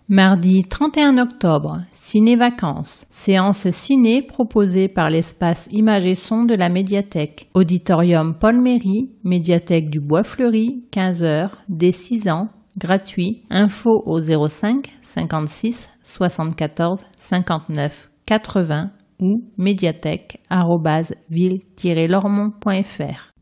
Mardi 31 octobre, ciné-vacances, séance ciné proposée par l'espace images et son de la médiathèque. Auditorium Paul Méry, médiathèque du Bois-Fleuri, 15h, dès 6 ans, gratuit. Info au 05 56 74 59 80 ou médiathèque@ville-lormont.fr.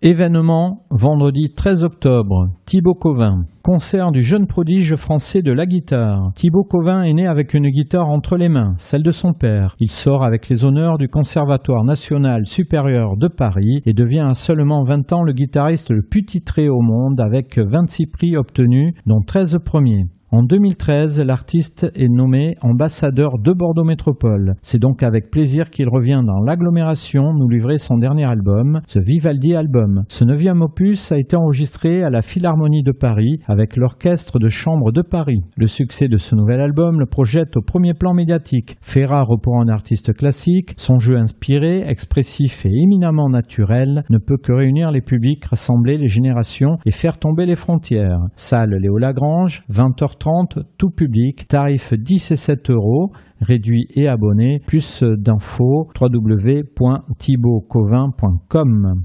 Événement, vendredi 13 octobre, Thibaut Covin. Concert du jeune prodige français de la guitare. Thibaut Covin est né avec une guitare entre les mains, celle de son père. Il sort avec les honneurs du Conservatoire national supérieur de Paris et devient à seulement 20 ans le guitariste le plus titré au monde avec 26 prix obtenus, dont 13 premiers. En 2013, l'artiste est nommé ambassadeur de Bordeaux Métropole. C'est donc avec plaisir qu'il revient dans l'agglomération nous livrer son dernier album, The Vivaldi Album. Ce 9e opus a été enregistré à la Philharmonie de Paris avec l'Orchestre de Chambre de Paris. Le succès de ce nouvel album le projette au premier plan médiatique. Fait rare pour un artiste classique, son jeu inspiré, expressif et éminemment naturel ne peut que réunir les publics, rassembler les générations et faire tomber les frontières. Salle Léo Lagrange, 20h30, tout public, tarif 10 et 7 €, réduit et abonné. Plus d'infos, www.thibautcovin.com.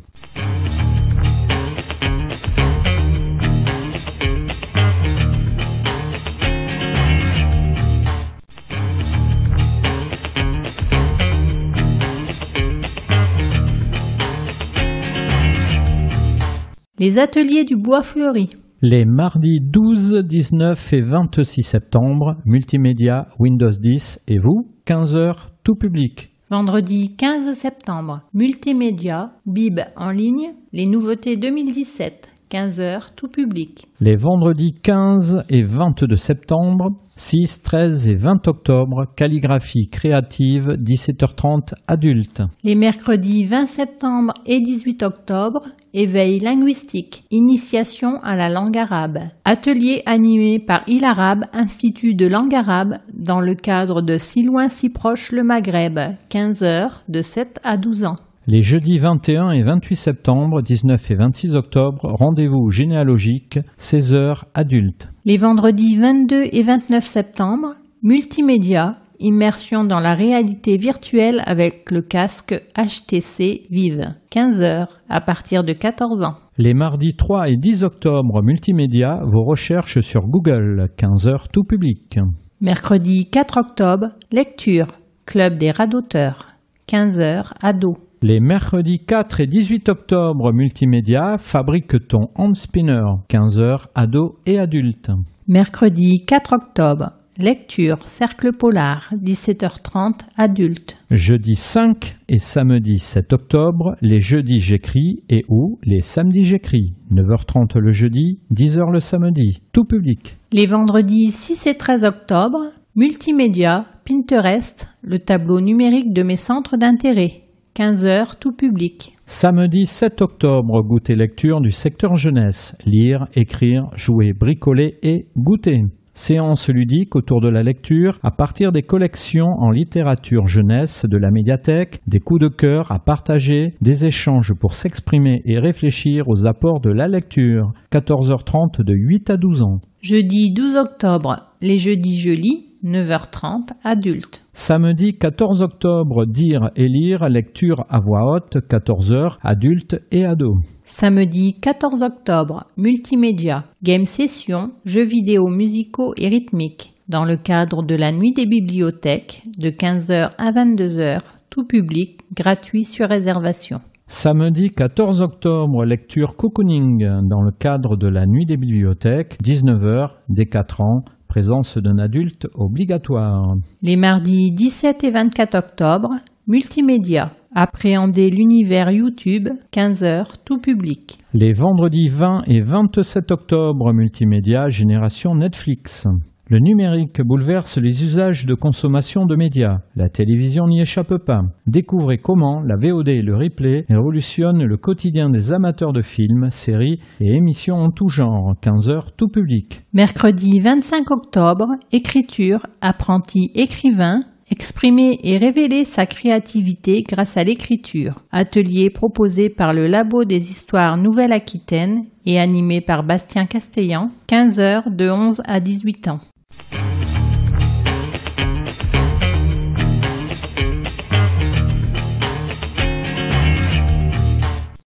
Les ateliers du Bois-Fleuri. Les mardis 12, 19 et 26 septembre, multimédia, Windows 10 et vous, 15h, tout public. Vendredi 15 septembre, multimédia, Bib en ligne, les nouveautés 2017, 15h, tout public. Les vendredis 15 et 22 septembre, 6, 13 et 20 octobre, calligraphie créative, 17h30, adultes. Les mercredis 20 septembre et 18 octobre, éveil linguistique, initiation à la langue arabe. Atelier animé par Il Arabe, Institut de langue arabe, dans le cadre de Si loin si proche le Maghreb, 15h, de 7 à 12 ans. Les jeudis 21 et 28 septembre, 19 et 26 octobre, rendez-vous généalogique, 16h, adultes. Les vendredis 22 et 29 septembre, multimédia, immersion dans la réalité virtuelle avec le casque HTC Vive, 15h, à partir de 14 ans. Les mardis 3 et 10 octobre, multimédia, vos recherches sur Google, 15h, tout public. Mercredi 4 octobre, lecture, club des radoteurs, 15h, ado. Les mercredis 4 et 18 octobre, multimédia, fabrique ton hand spinner, 15h, ados et adultes. Mercredi 4 octobre, lecture, cercle polar, 17h30, adultes. Jeudi 5 et samedi 7 octobre, les jeudis j'écris et ou les samedis j'écris, 9h30 le jeudi, 10h le samedi, tout public. Les vendredis 6 et 13 octobre, multimédia, Pinterest, le tableau numérique de mes centres d'intérêt. 15h, tout public. Samedi 7 octobre, goûter lecture du secteur jeunesse. Lire, écrire, jouer, bricoler et goûter. Séance ludique autour de la lecture à partir des collections en littérature jeunesse de la médiathèque, des coups de cœur à partager, des échanges pour s'exprimer et réfléchir aux apports de la lecture. 14h30 de 8 à 12 ans. Jeudi 12 octobre, les jeudis je lis, 9h30, adultes. Samedi 14 octobre, dire et lire, lecture à voix haute, 14h, adultes et ados. Samedi 14 octobre, multimédia, game session, jeux vidéo musicaux et rythmiques, dans le cadre de la nuit des bibliothèques, de 15h à 22h, tout public, gratuit sur réservation. Samedi 14 octobre, lecture cocooning, dans le cadre de la nuit des bibliothèques, 19h, dès 4 ans, présence d'un adulte obligatoire. Les mardis 17 et 24 octobre, multimédia, appréhender l'univers YouTube, 15h, tout public. Les vendredis 20 et 27 octobre, multimédia, génération Netflix. Le numérique bouleverse les usages de consommation de médias. La télévision n'y échappe pas. Découvrez comment la VOD et le replay révolutionnent le quotidien des amateurs de films, séries et émissions en tout genre. 15h, tout public. Mercredi 25 octobre, écriture, apprenti écrivain, exprimer et révéler sa créativité grâce à l'écriture. Atelier proposé par le Labo des Histoires Nouvelle-Aquitaine et animé par Bastien Castellan. 15h, de 11 à 18 ans.